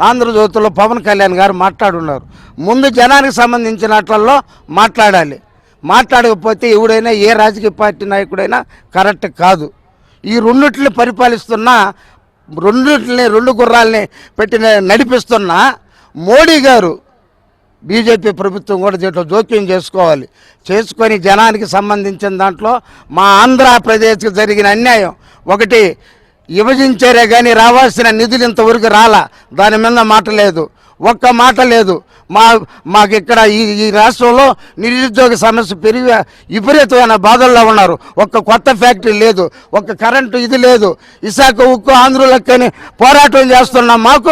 ఆంధ్రజ్యోతిలో పవన్ కళ్యాణ్ గారు మాట్లాడున్నారు. ముందు జనానికి సంబంధించినట్లలో మాట్లాడాలి. మాట్లాడకపోతే ఎవడైనా ఏ రాజకీయ పార్టీ నాయకుడైనా కరెక్ట్ కాదు. ఈ రెండిటిని పరిపాలిస్తున్న, రెండు గుర్రాలని పెట్టి నడిపిస్తున్న మోడీ గారు, బీజేపీ ప్రభుత్వం కూడా దీంట్లో జోక్యం చేసుకొని జనానికి సంబంధించిన దాంట్లో మా ఆంధ్రప్రదేశ్కి జరిగిన అన్యాయం ఒకటి, విభజించారే కానీ రావాల్సిన నిధులు ఇంతవరకు రాలా, దాని మీద మాట లేదు, ఒక్క మాట లేదు. మాకు ఇక్కడ ఈ రాష్ట్రంలో నిరుద్యోగ సమస్య పెరిగి విపరీతమైన బాధల్లో ఉన్నారు. ఒక్క కొత్త ఫ్యాక్టరీ లేదు, ఒక్క కరెంటు ఇది లేదు. విశాఖ ఉక్కు ఆంధ్రులకని పోరాటం చేస్తున్న మాకు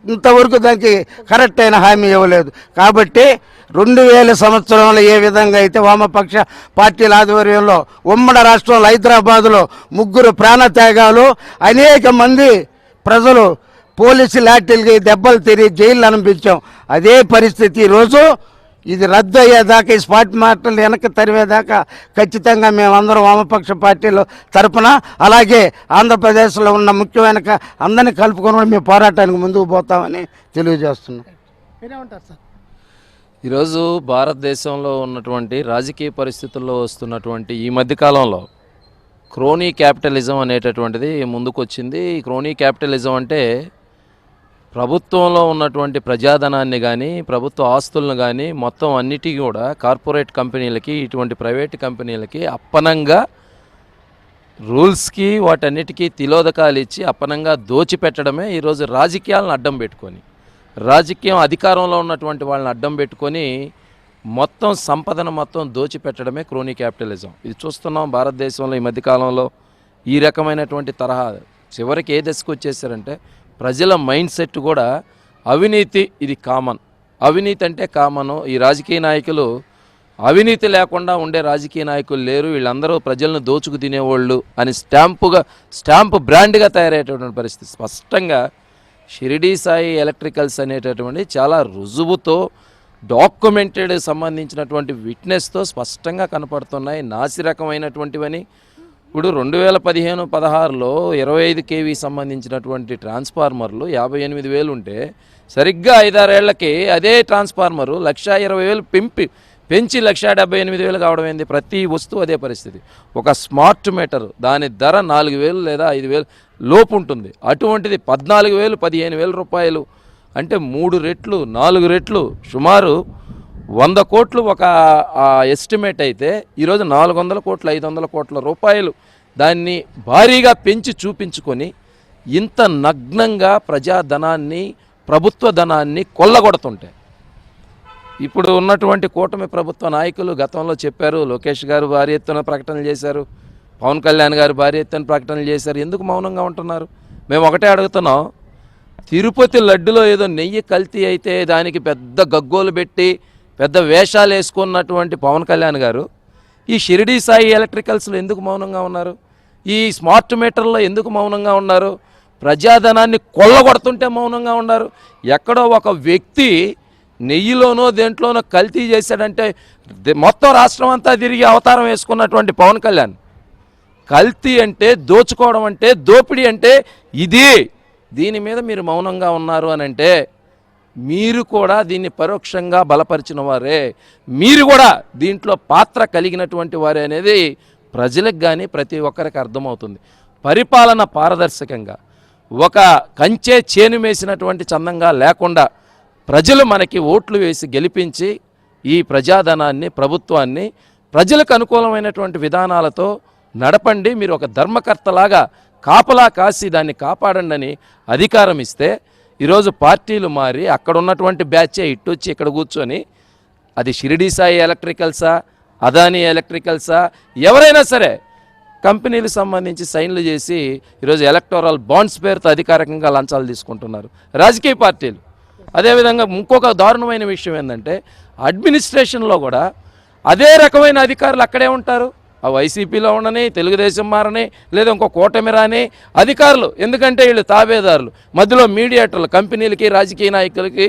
ఇంతవరకు దానికి కరెక్ట్ అయిన హామీ ఇవ్వలేదు. కాబట్టి 2000 సంవత్సరంలో ఏ విధంగా అయితే వామపక్ష పార్టీల ఆధ్వర్యంలో ఉమ్మడి రాష్ట్రంలో హైదరాబాదులో 3 ప్రాణత్యాగాలు, అనేక మంది ప్రజలు పోలీసు లాఠీలకి దెబ్బలు తిరిగి జైలు అనిపించాం. అదే పరిస్థితి ఈరోజు ఇది రద్దు అయ్యేదాకా, ఈ స్పాట్ మార్టలు వెనక్కి తరివేదాకా ఖచ్చితంగా మేమందరం వామపక్ష పార్టీల తరఫున, అలాగే ఆంధ్రప్రదేశ్లో ఉన్న ముఖ్యమైన అందరినీ కలుపుకొని మేము పోరాటానికి ముందుకు పోతామని తెలియజేస్తున్నాం. మీరేమంటారు సార్? ఈరోజు భారతదేశంలో ఉన్నటువంటి రాజకీయ పరిస్థితుల్లో వస్తున్నటువంటి ఈ మధ్యకాలంలో క్రోనీ క్యాపిటలిజం అనేటటువంటిది ముందుకొచ్చింది. ఈ క్రోనీ క్యాపిటలిజం అంటే ప్రభుత్వంలో ఉన్నటువంటి ప్రజాధనాన్ని కానీ, ప్రభుత్వ ఆస్తులను కానీ మొత్తం అన్నిటికీ కూడా కార్పొరేట్ కంపెనీలకి, ఇటువంటి ప్రైవేట్ కంపెనీలకి అప్పనంగా రూల్స్కి వాటన్నిటికీ తిలోదకాలు ఇచ్చి అప్పనంగా దోచిపెట్టడమే ఈరోజు రాజకీయాలను అడ్డం పెట్టుకొని, రాజకీయం అధికారంలో ఉన్నటువంటి వాళ్ళని అడ్డం పెట్టుకొని మొత్తం సంపదను మొత్తం దోచిపెట్టడమే క్రోనీ క్యాపిటలిజం. ఇది చూస్తున్నాం భారతదేశంలో ఈ మధ్యకాలంలో. ఈ రకమైనటువంటి తరహా చివరికి ఏ దశకు వచ్చేసారంటే ప్రజల మైండ్ సెట్ కూడా అవినీతి ఇది కామన్, అవినీతి అంటే కామను. ఈ రాజకీయ నాయకులు అవినీతి లేకుండా ఉండే రాజకీయ నాయకులు లేరు, వీళ్ళందరూ ప్రజలను దోచుకు తినేవాళ్ళు అని స్టాంపు బ్రాండ్గా తయారయ్యేటటువంటి పరిస్థితి స్పష్టంగా షిరిడీ సాయి ఎలక్ట్రికల్స్ అనేటటువంటి చాలా రుజువుతో డాక్యుమెంటెడ్ సంబంధించినటువంటి విట్నెస్తో స్పష్టంగా కనపడుతున్నాయి. నాసిరకమైనటువంటివని ఇప్పుడు 2015-16లో 25 kV సంబంధించినటువంటి ట్రాన్స్ఫార్మర్లు 58,000 ఉంటే సరిగ్గా 5-6 ఏళ్లకి అదే ట్రాన్స్ఫార్మరు 1,20,000 పెంచి 1,78,000 కావడం ఏంది? ప్రతి వస్తువు అదే పరిస్థితి. ఒక స్మార్ట్ మీటర్ దాని ధర 4,000 లేదా 5,000 లోపు ఉంటుంది. అటువంటిది 14,000 15,000 రూపాయలు అంటే 3 రెట్లు 4 రెట్లు, సుమారు 100 కోట్లు ఒక ఎస్టిమేట్ అయితే ఈరోజు 400 కోట్లు 500 కోట్ల రూపాయలు దాన్ని భారీగా పెంచి చూపించుకొని ఇంత నగ్నంగా ప్రజాధనాన్ని, ప్రభుత్వ ధనాన్ని కొల్లగొడుతుంటే ఇప్పుడు ఉన్నటువంటి కూటమి ప్రభుత్వ నాయకులు గతంలో చెప్పారు. లోకేష్ గారు భారీ ఎత్తున ప్రకటనలు చేశారు, పవన్ కళ్యాణ్ గారు భారీ ఎత్తున ప్రకటనలు చేశారు. ఎందుకు మౌనంగా ఉంటున్నారు? మేము ఒకటే అడుగుతున్నాం, తిరుపతి లడ్డులో ఏదో నెయ్యి కల్తీ అయితే దానికి పెద్ద గగ్గోలు పెట్టి పెద్ద వేషాలు వేసుకున్నటువంటి పవన్ కళ్యాణ్ గారు ఈ షిరిడీ సాయి ఎలక్ట్రికల్స్లో ఎందుకు మౌనంగా ఉన్నారు? ఈ స్మార్ట్ మీటర్లో ఎందుకు మౌనంగా ఉన్నారు? ప్రజాధనాన్ని కొల్లగొడుతుంటే మౌనంగా ఉన్నారు. ఎక్కడో ఒక వ్యక్తి నెయ్యిలోనో దేంట్లోనో కల్తీ చేశాడంటే మొత్తం రాష్ట్రం అంతా తిరిగి అవతారం వేసుకున్నటువంటి పవన్ కళ్యాణ్, కల్తీ అంటే దోచుకోవడం అంటే దోపిడీ అంటే ఇది, దీని మీద మీరు మౌనంగా ఉన్నారు అని అంటే మీరు కూడా దీన్ని పరోక్షంగా బలపరిచిన వారే, మీరు కూడా దీంట్లో పాత్ర కలిగినటువంటి వారే అనేది ప్రజలకు కానీ ప్రతి ఒక్కరికి అర్థమవుతుంది. పరిపాలన పారదర్శకంగా ఒక కంచె చేను వేసినటువంటి చందంగా లేకుండా ప్రజలు మనకి ఓట్లు వేసి గెలిపించి ఈ ప్రజాధనాన్ని, ప్రభుత్వాన్ని ప్రజలకు అనుకూలమైనటువంటి విధానాలతో నడపండి, మీరు ఒక ధర్మకర్తలాగా కాపలా కాసి దాన్ని కాపాడండి అని అధికారం ఇస్తే ఈరోజు పార్టీలు మారి అక్కడ ఉన్నటువంటి బ్యాచే ఇట్టొచ్చి ఇక్కడ కూర్చొని అది షిరిడీ సాయి ఎలక్ట్రికల్సా, అదానీ ఎలక్ట్రికల్సా, ఎవరైనా సరే కంపెనీలకు సంబంధించి సైన్లు చేసి ఈరోజు ఎలక్టోరల్ బాండ్స్ పేరుతో అధికారికంగా లంచాలు తీసుకుంటున్నారు రాజకీయ పార్టీలు. అదేవిధంగా ఇంకొక దారుణమైన విషయం ఏంటంటే అడ్మినిస్ట్రేషన్లో కూడా అదే రకమైన అధికారులు అక్కడే ఉంటారు. ఆ వైసీపీలో ఉండని, తెలుగుదేశం మారని, లేదా ఇంకో కూటమి రాని అధికారులు. ఎందుకంటే వీళ్ళు తాబేదారులు, మధ్యలో మీడియేటర్లు, కంపెనీలకి రాజకీయ నాయకులకి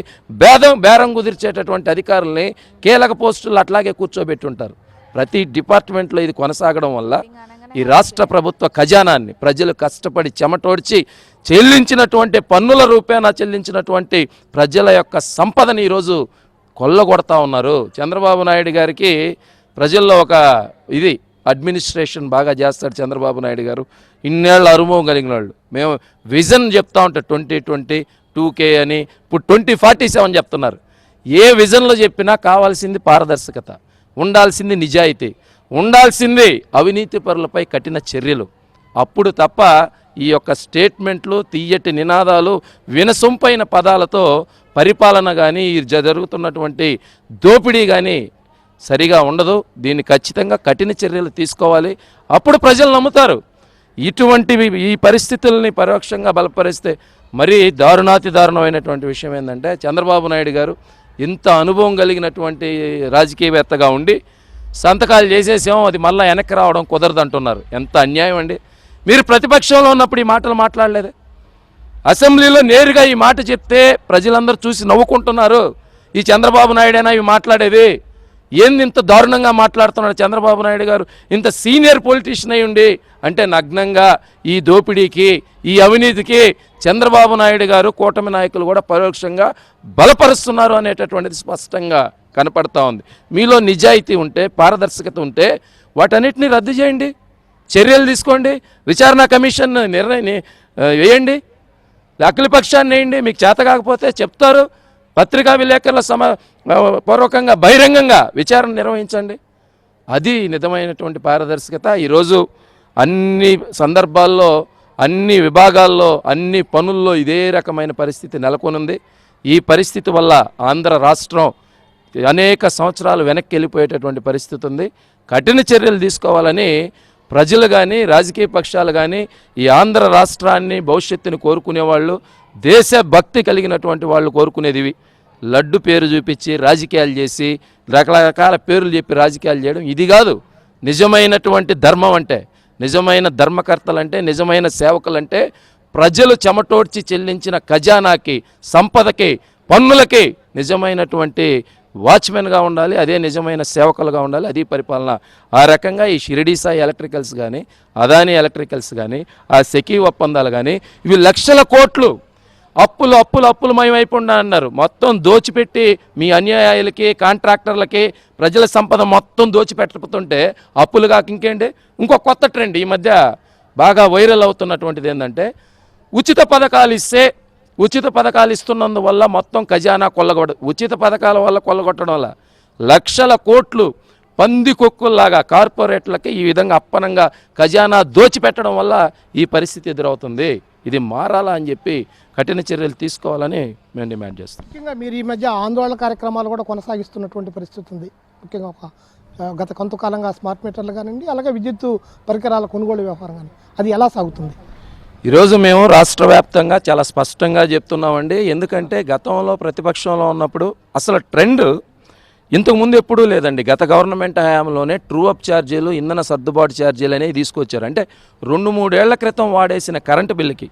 బేరం కుదిర్చేటటువంటి అధికారుల్ని కీలక పోస్టులు అట్లాగే కూర్చోబెట్టి ఉంటారు. ప్రతి డిపార్ట్మెంట్లో ఇది కొనసాగడం వల్ల ఈ రాష్ట్ర ప్రభుత్వ ఖజానాన్ని ప్రజలు కష్టపడి చెమటోడ్చి చెల్లించినటువంటి పన్నుల రూపేణా చెల్లించినటువంటి ప్రజల యొక్క సంపదని ఈరోజు కొల్లగొడతా ఉన్నారు. చంద్రబాబు నాయుడు గారికి ప్రజల్లో ఒక ఇది అడ్మినిస్ట్రేషన్ బాగా చేస్తాడు చంద్రబాబు నాయుడు గారు. ఇన్నేళ్ళ అనుభవం కలిగిన వాళ్ళు. మేము విజన్ చెప్తా ఉంటాం 2020 2K అని, ఇప్పుడు 2047 చెప్తున్నారు. ఏ విజన్లో చెప్పినా కావాల్సింది పారదర్శకత, ఉండాల్సింది నిజాయితీ, ఉండాల్సింది అవినీతి పరులపై కఠిన చర్యలు. అప్పుడు తప్ప ఈ యొక్క స్టేట్మెంట్లు, తీయటి నినాదాలు, వినసొంపైన పదాలతో పరిపాలన కానీ జరుగుతున్నటువంటి దోపిడీ కానీ సరిగా ఉండదు. దీన్ని ఖచ్చితంగా కఠిన చర్యలు తీసుకోవాలి. అప్పుడు ప్రజలు నమ్ముతారు. ఇటువంటివి ఈ పరిస్థితుల్ని పరోక్షంగా బలపరిస్తే మరీ దారుణాతి దారుణమైనటువంటి విషయం ఏంటంటే, చంద్రబాబు నాయుడు గారు ఇంత అనుభవం కలిగినటువంటి రాజకీయవేత్తగా ఉండి సంతకాలు చేసేసాం, అది మళ్ళీ వెనక్కి రావడం కుదరదు అంటున్నారు. ఎంత అన్యాయం అండి. మీరు ప్రతిపక్షంలో ఉన్నప్పుడు ఈ మాటలు మాట్లాడలేదే? అసెంబ్లీలో నేరుగా ఈ మాట చెప్తే ప్రజలందరూ చూసి నవ్వుకుంటున్నారు. ఈ చంద్రబాబు నాయుడైనా ఇవి మాట్లాడేది? ఏంది ఇంత దారుణంగా మాట్లాడుతున్నాడు చంద్రబాబు నాయుడు గారు? ఇంత సీనియర్ పొలిటీషియన్ అయి ఉండి అంటే నగ్నంగా ఈ దోపిడీకి, ఈ అవినీతికి చంద్రబాబు నాయుడు గారు, కూటమి నాయకులు కూడా పరోక్షంగా బలపరుస్తున్నారు అనేటటువంటిది స్పష్టంగా కనపడతా ఉంది. మీలో నిజాయితీ ఉంటే, పారదర్శకత ఉంటే వాటన్నిటిని రద్దు చేయండి, చర్యలు తీసుకోండి, విచారణ కమిషన్ వేయండి, అఖిలపక్షాన్ని వేయండి. మీకు చేత కాకపోతే చెప్తారు, పత్రికా విలేకరుల పూర్వకంగా బహిరంగంగా విచారణ నిర్వహించండి. అది నిజమైనటువంటి పారదర్శకత. ఈరోజు అన్ని సందర్భాల్లో, అన్ని విభాగాల్లో, అన్ని పనుల్లో ఇదే రకమైన పరిస్థితి నెలకొనుంది. ఈ పరిస్థితి వల్ల ఆంధ్ర రాష్ట్రం అనేక సంవత్సరాలు వెనక్కి వెళ్ళిపోయేటటువంటి పరిస్థితి ఉంది. కఠిన చర్యలు తీసుకోవాలని ప్రజలు కానీ, రాజకీయ పక్షాలు కానీ, ఈ ఆంధ్ర రాష్ట్రాన్ని భవిష్యత్తుని కోరుకునేవాళ్ళు, దేశభక్తి కలిగినటువంటి వాళ్ళు కోరుకునేది ఇవి. లడ్డు పేరు చూపించి రాజకీయాలు చేసి, రకరకాల పేర్లు చెప్పి రాజకీయాలు చేయడం ఇది కాదు నిజమైనటువంటి ధర్మం. అంటే నిజమైన ధర్మకర్తలంటే, నిజమైన సేవకులంటే ప్రజలు చెమటోడ్చి చెల్లించిన ఖజానాకి, సంపదకి, పన్నులకి నిజమైనటువంటి వాచ్మెన్గా ఉండాలి. అదే నిజమైన సేవకులుగా ఉండాలి. అది పరిపాలన. ఆ రకంగా ఈ షిరిడి సాయి ఎలక్ట్రికల్స్ కానీ, అదానీ ఎలక్ట్రికల్స్ కానీ, ఆ సెకీ ఒప్పందాలు కానీ, ఇవి లక్షల కోట్లు అప్పులు మయమైపోండా అన్నారు. మొత్తం దోచిపెట్టి మీ అన్యాయాలకి, కాంట్రాక్టర్లకి ప్రజల సంపద మొత్తం దోచిపెట్టకపోతుంటే అప్పులు కాక ఇంకేంటి? ఇంకో కొత్త ట్రెండ్ ఈ మధ్య బాగా వైరల్ అవుతున్నటువంటిది ఏంటంటే, ఉచిత పథకాలు ఇస్తున్నందువల్ల మొత్తం ఖజానా ఉచిత పథకాల వల్ల కొల్లగొట్టడం వల్ల లక్షల కోట్లు పందికొక్కుల్లాగా కార్పొరేట్లకి ఈ విధంగా అప్పనంగా ఖజానా దోచిపెట్టడం వల్ల ఈ పరిస్థితి ఎదురవుతుంది. ఇది మారాలా అని చెప్పి కఠిన చర్యలు తీసుకోవాలని మేము డిమాండ్ చేస్తాం. ముఖ్యంగా మీరు ఈ మధ్య ఆందోళన కార్యక్రమాలు కూడా కొనసాగిస్తున్నటువంటి పరిస్థితి ఉంది. ముఖ్యంగా గత కొంతకాలంగా స్మార్ట్ మీటర్లు కానివ్వండి, అలాగే విద్యుత్ పరికరాల కొనుగోలు వ్యవహారం కానీ, అది ఎలా సాగుతుంది? ఈరోజు మేము రాష్ట్ర వ్యాప్తంగా చాలా స్పష్టంగా చెప్తున్నామండి. ఎందుకంటే గతంలో ప్రతిపక్షంలో ఉన్నప్పుడు అసలు ట్రెండ్ ఇంతకుముందు ఎప్పుడూ లేదండి. గత గవర్నమెంట్ హయాంలోనే ట్రూ అప్ ఛార్జీలు, ఇంధన సర్దుబాటు ఛార్జీలు అనేవి తీసుకొచ్చారు. అంటే 2-3 ఏళ్ల క్రితం వాడేసిన కరెంటు బిల్లుకి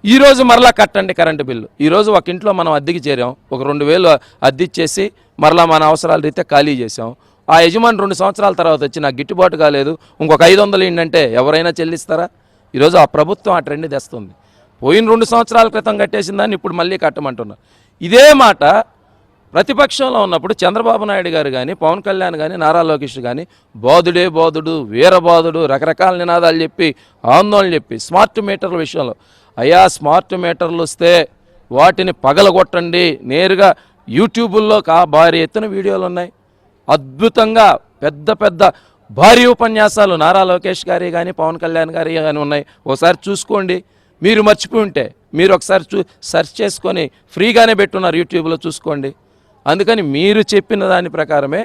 ఈరోజు మరలా కట్టండి కరెంటు బిల్లు. ఈరోజు ఒక ఇంట్లో మనం అద్దెకి చేరాం, ఒక 2000 అద్దెచ్చేసి మరలా మన అవసరాల రీత్యా ఖాళీ చేసాం. ఆ యజమాని 2 సంవత్సరాల తర్వాత వచ్చి నాకు గిట్టుబాటు కాలేదు, ఇంకొక 500 ఏంటంటే ఎవరైనా చెల్లిస్తారా? ఈరోజు ఆ ప్రభుత్వం ఆ ట్రెండ్ తెస్తుంది. పోయిన 2 సంవత్సరాల క్రితం కట్టేసిన దాన్ని ఇప్పుడు మళ్ళీ కట్టమంటున్నారు. ఇదే మాట ప్రతిపక్షంలో ఉన్నప్పుడు చంద్రబాబు నాయుడు గారు కానీ, పవన్ కళ్యాణ్ కానీ, నారా లోకేష్ కానీ బోధుడే బోధుడు, వీరబోధుడు రకరకాల నినాదాలు చెప్పి, ఆందోళన చెప్పి స్మార్ట్ మీటర్ల విషయంలో, అయ్యా స్మార్ట్ మీటర్లు వస్తే వాటిని పగలగొట్టండి, నేరుగా యూట్యూబుల్లో భారీ ఎత్తున వీడియోలు ఉన్నాయి. అద్భుతంగా పెద్ద భారీ ఉపన్యాసాలు నారా లోకేష్ గారి కానీ, పవన్ కళ్యాణ్ గారి కానీ ఉన్నాయి. ఒకసారి చూసుకోండి. మీరు మర్చిపోయి ఉంటే మీరు ఒకసారి సెర్చ్ చేసుకొని ఫ్రీగానే పెట్టున్నారు, యూట్యూబ్లో చూసుకోండి. అందుకని మీరు చెప్పిన దాని ప్రకారమే,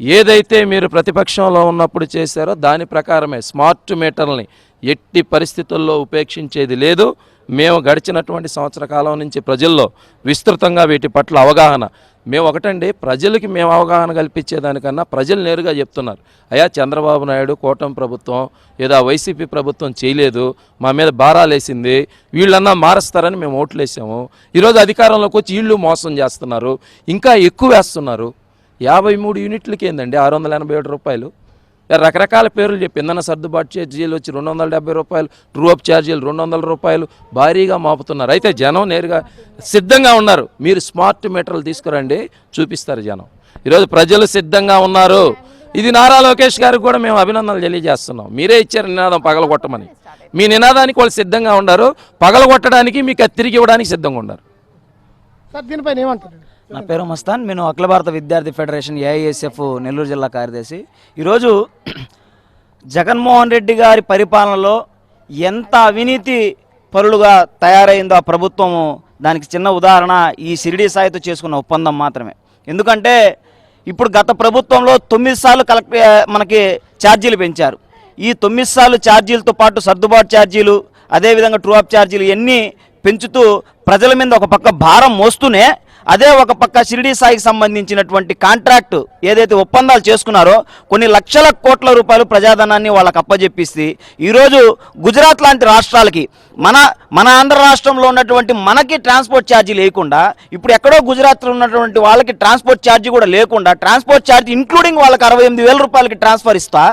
ఏదైతే మీరు ప్రతిపక్షంలో ఉన్నప్పుడు చేశారో దాని ప్రకారమే స్మార్ట్ మీటర్లని ఎట్టి పరిస్థితుల్లో ఉపేక్షించేది లేదు. మేము గడిచినటువంటి సంవత్సర కాలం నుంచి ప్రజల్లో విస్తృతంగా వీటి పట్ల అవగాహన, మేము ఒకటండి, ప్రజలకి మేము అవగాహన కల్పించేదానికన్నా ప్రజలు నేరుగా చెప్తున్నారు, అయ్యా చంద్రబాబు నాయుడు కూటమి ప్రభుత్వం ఏదో వైసీపీ ప్రభుత్వం చేయలేదు, మా మీద భారాలేసింది, వీళ్ళన్నా మారుస్తారని మేము ఓట్లు వేసాము. ఈరోజు అధికారంలోకి వచ్చి వీళ్ళు మోసం చేస్తున్నారు, ఇంకా ఎక్కువ వేస్తున్నారు. 53 యూనిట్లకి ఏందండి 687 రూపాయలు? రకరకాల పేర్లు చెప్పి ఇంధన సర్దుబాటు ఛార్జీలు వచ్చి 270 రూపాయలు, ట్రూ అప్ ఛార్జీలు 200 రూపాయలు భారీగా మాపుతున్నారు. అయితే జనం నేరుగా సిద్ధంగా ఉన్నారు. మీరు స్మార్ట్ మీటర్లు తీసుకురండి, చూపిస్తారు జనం. ఈరోజు ప్రజలు సిద్ధంగా ఉన్నారు. ఇది నారా లోకేష్ గారికి కూడా మేము అభినందనలు తెలియజేస్తున్నాం. మీరే ఇచ్చారు నినాదం పగలగొట్టమని. మీ నినాదానికి వాళ్ళు సిద్ధంగా ఉన్నారు, పగలగొట్టడానికి మీకు తిరిగి ఇవ్వడానికి సిద్ధంగా ఉన్నారు. సార్ దీనిపైన ఏమంటారు? నా పేరు మస్తాన్, నేను అఖిల భారత విద్యార్థి ఫెడరేషన్ ఏఐఎస్ఎఫ్ నెల్లూరు జిల్లా కార్యదర్శి. ఈరోజు జగన్మోహన్ రెడ్డి గారి పరిపాలనలో ఎంత అవినీతి పరులుగా తయారైందో ఆ ప్రభుత్వము, దానికి చిన్న ఉదాహరణ ఈ షిరిడి సాయితో చేసుకున్న ఒప్పందం మాత్రమే. ఎందుకంటే ఇప్పుడు గత ప్రభుత్వంలో 9 సార్లు మనకి ఛార్జీలు పెంచారు. ఈ 9 సార్లు ఛార్జీలతో పాటు సర్దుబాటు ఛార్జీలు, అదేవిధంగా ట్రూ అప్ ఛార్జీలు ఇవన్నీ పెంచుతూ ప్రజల మీద ఒక పక్క భారం మోస్తూనే, అదే ఒక పక్క షిరిడి సాయికి సంబంధించినటువంటి కాంట్రాక్టు ఏదైతే ఒప్పందాలు చేసుకున్నారో కొన్ని లక్షల కోట్ల రూపాయలు ప్రజాధనాన్ని వాళ్ళకి అప్పజెప్పిస్తే ఈరోజు గుజరాత్ లాంటి రాష్ట్రాలకి మన ఆంధ్ర రాష్ట్రంలో ఉన్నటువంటి మనకి ట్రాన్స్పోర్ట్ ఛార్జీ లేకుండా, ఇప్పుడు ఎక్కడో గుజరాత్లో ఉన్నటువంటి వాళ్ళకి ట్రాన్స్పోర్ట్ ఛార్జీ కూడా లేకుండా, ట్రాన్స్పోర్ట్ ఛార్జీ ఇంక్లూడింగ్ వాళ్ళకి 68,000 రూపాయలకి ట్రాన్స్ఫర్ ఇస్తా,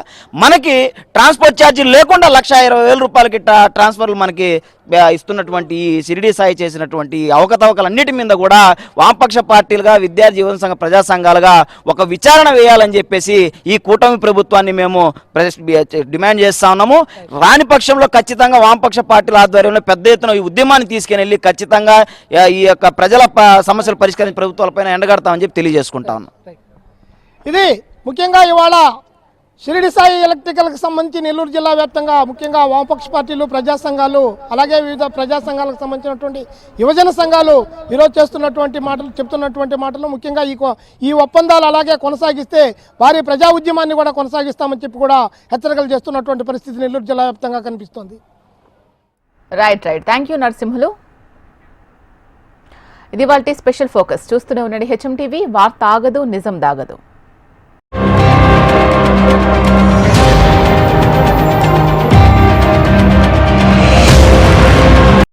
మనకి ట్రాన్స్పోర్ట్ ఛార్జీ లేకుండా 1,20,000 రూపాయలకి ట్రాన్స్ఫర్లు మనకి ఇస్తున్నటువంటి ఈ షిరిడి సాయి చేసినటువంటి అవకతవకలన్నిటి మీద కూడా వామపక్ష పార్టీలుగా, విద్యార్థి యువజన సంఘ ప్రజా సంఘాలుగా ఒక విచారణ వేయాలని చెప్పేసి ఈ కూటమి ప్రభుత్వాన్ని మేము డిమాండ్ చేస్తా ఉన్నాము. రాని పక్షంలో ఖచ్చితంగా వామపక్ష పార్టీల ఆధ్వర్యంలో పెద్ద ఎత్తున ఈ ఉద్యమాన్ని తీసుకెళ్ళి ఖచ్చితంగా ఈ యొక్క ప్రజల సమస్యలు పరిష్కరించే ప్రభుత్వాలపైన ఎండగడతామని చెప్పి తెలియజేసుకుంటా ఉన్నాం. ఇది ముఖ్యంగా ఇవాళ షిరిడి సాయి ఎలక్ట్రికల్కి సంబంధించి నెల్లూరు జిల్లా వ్యాప్తంగా ముఖ్యంగా వామపక్ష పార్టీలు, ప్రజా సంఘాలు, అలాగే వివిధ ప్రజా సంఘాలకు సంబంధించినటువంటి యువజన సంఘాలు ఈరోజు చెప్తున్నటువంటి మాటలు ముఖ్యంగా ఈ ఒప్పందాలు అలాగే కొనసాగిస్తే భారీ ప్రజా ఉద్యమాన్ని కూడా కొనసాగిస్తామని చెప్పి కూడా హెచ్చరికలు చేస్తున్నటువంటి పరిస్థితి నెల్లూరు జిల్లా వ్యాప్తంగా కనిపిస్తోంది. రైట్. Thank you Narasimhulu. ఇది వాల్టి స్పెషల్ ఫోకస్. చూస్తూనే ఉండండి హెచ్ఎం టీవీ. వార్త ఆగదు, నిజం దాగదు.